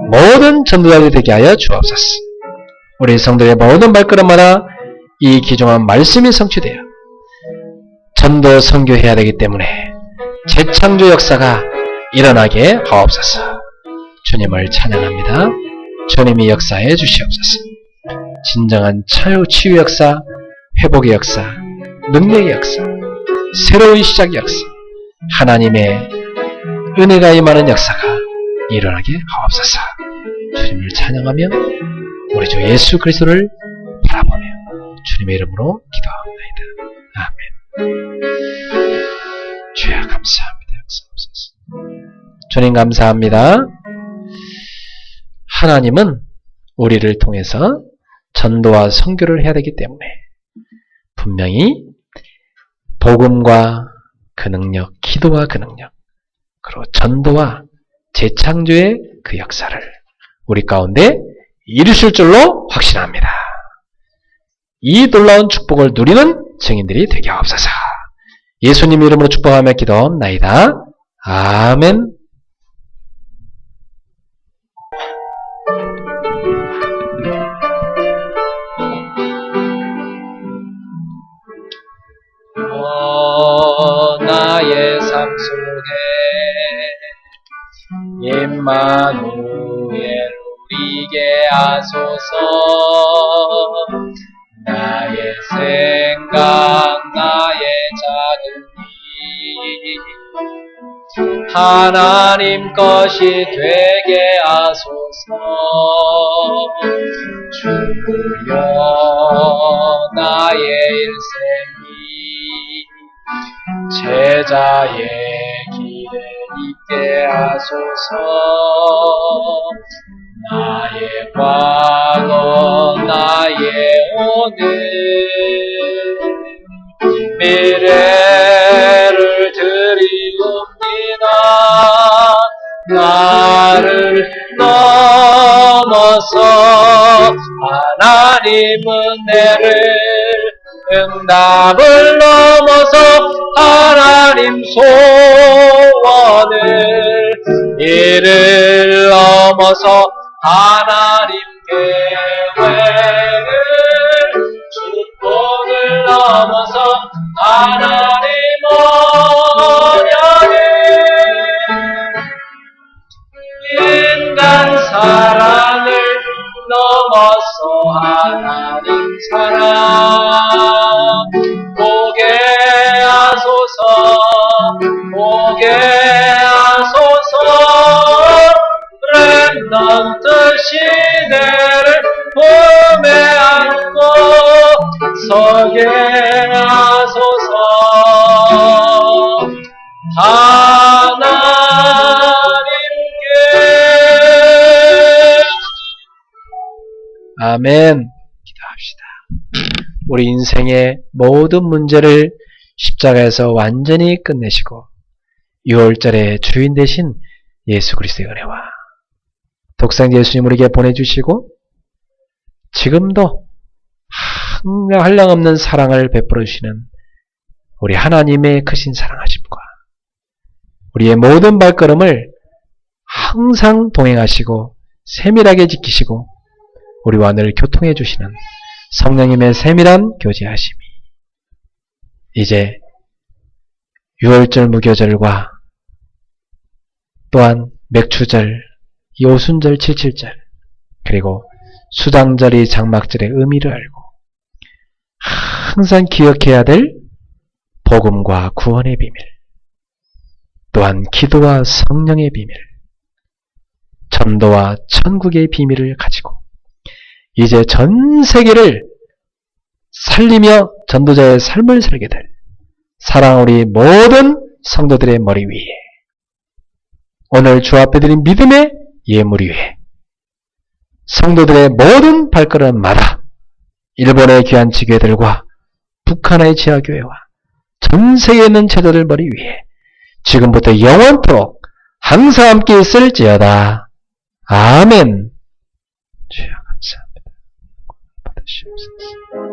모든 전도자들이 되게 하여 주옵소서. 우리 성도의 모든 발걸음마다 이 귀중한 말씀이 성취되어 전도 선교해야 되기 때문에 재창조 역사가 일어나게 하옵소서. 주님을 찬양합니다. 주님이 역사해 주시옵소서. 진정한 치유 역사, 회복의 역사, 능력의 역사, 새로운 시작의 역사, 하나님의 은혜가 임하는 역사가 일어나게 하옵소서. 주님을 찬양하며 우리 주 예수 그리스도를 바라보며 주님의 이름으로 기도합니다. 아멘. 주여 감사합니다. 주님 감사합니다. 하나님은 우리를 통해서 전도와 선교를 해야 되기 때문에 분명히 복음과 그 능력, 기도와 그 능력, 그리고 전도와 재창조의 그 역사를 우리 가운데 이루실 줄로 확신합니다. 이 놀라운 축복을 누리는 증인들이 되게 하옵소서. 예수님 이름으로 축복하며 기도하옵나이다. 아멘. 나의 삶 속에 임마누엘 우리게 하소서. 나의 생각 나의 작은 일 하나님 것이 되게 하소서. 주여 나의 일생이 제자의 길에 있게 하소서. 나의 과거 나의 오늘 미래를 드리옵니다. 나를 넘어서 하나님 은혜를 응답을 넘어서 하나님 소원을 이를 넘어서 하나님 계획을 축복을 넘어서 하나님 언약을 인간 사랑을 넘어서 하나님 사랑 보게 하소서. 보게 하소서. 렘넌트 시대를 품에 안고 서게 하소서. 하나님께 아멘. 기도합시다. 우리 인생의 모든 문제를 십자가에서 완전히 끝내시고 6월절의 주인 되신 예수 그리스도의 은혜와 독생자 예수님 우리에게 보내주시고 지금도 한량없는 사랑을 베풀어 주시는 우리 하나님의 크신 사랑하심과 우리의 모든 발걸음을 항상 동행하시고 세밀하게 지키시고 우리와 늘 교통해 주시는 성령님의 세밀한 교제하심이 이제 6월절 무교절과 또한 맥추절, 오순절, 칠칠절 그리고 수당절이 장막절의 의미를 알고 항상 기억해야 될 복음과 구원의 비밀 또한 기도와 성령의 비밀 전도와 천국의 비밀을 가지고 이제 전 세계를 살리며 전도자의 삶을 살게 될 사랑 우리 모든 성도들의 머리 위에 오늘 주 앞에 드린 믿음의 예물 위에 성도들의 모든 발걸음마다 일본의 귀한 지교회들과 북한의 지하교회와 전 세계에 있는 제자들 머리 위에 지금부터 영원토록 항상 함께 있을지어다. 아멘. 주여 감사합니다. 받으시옵소서.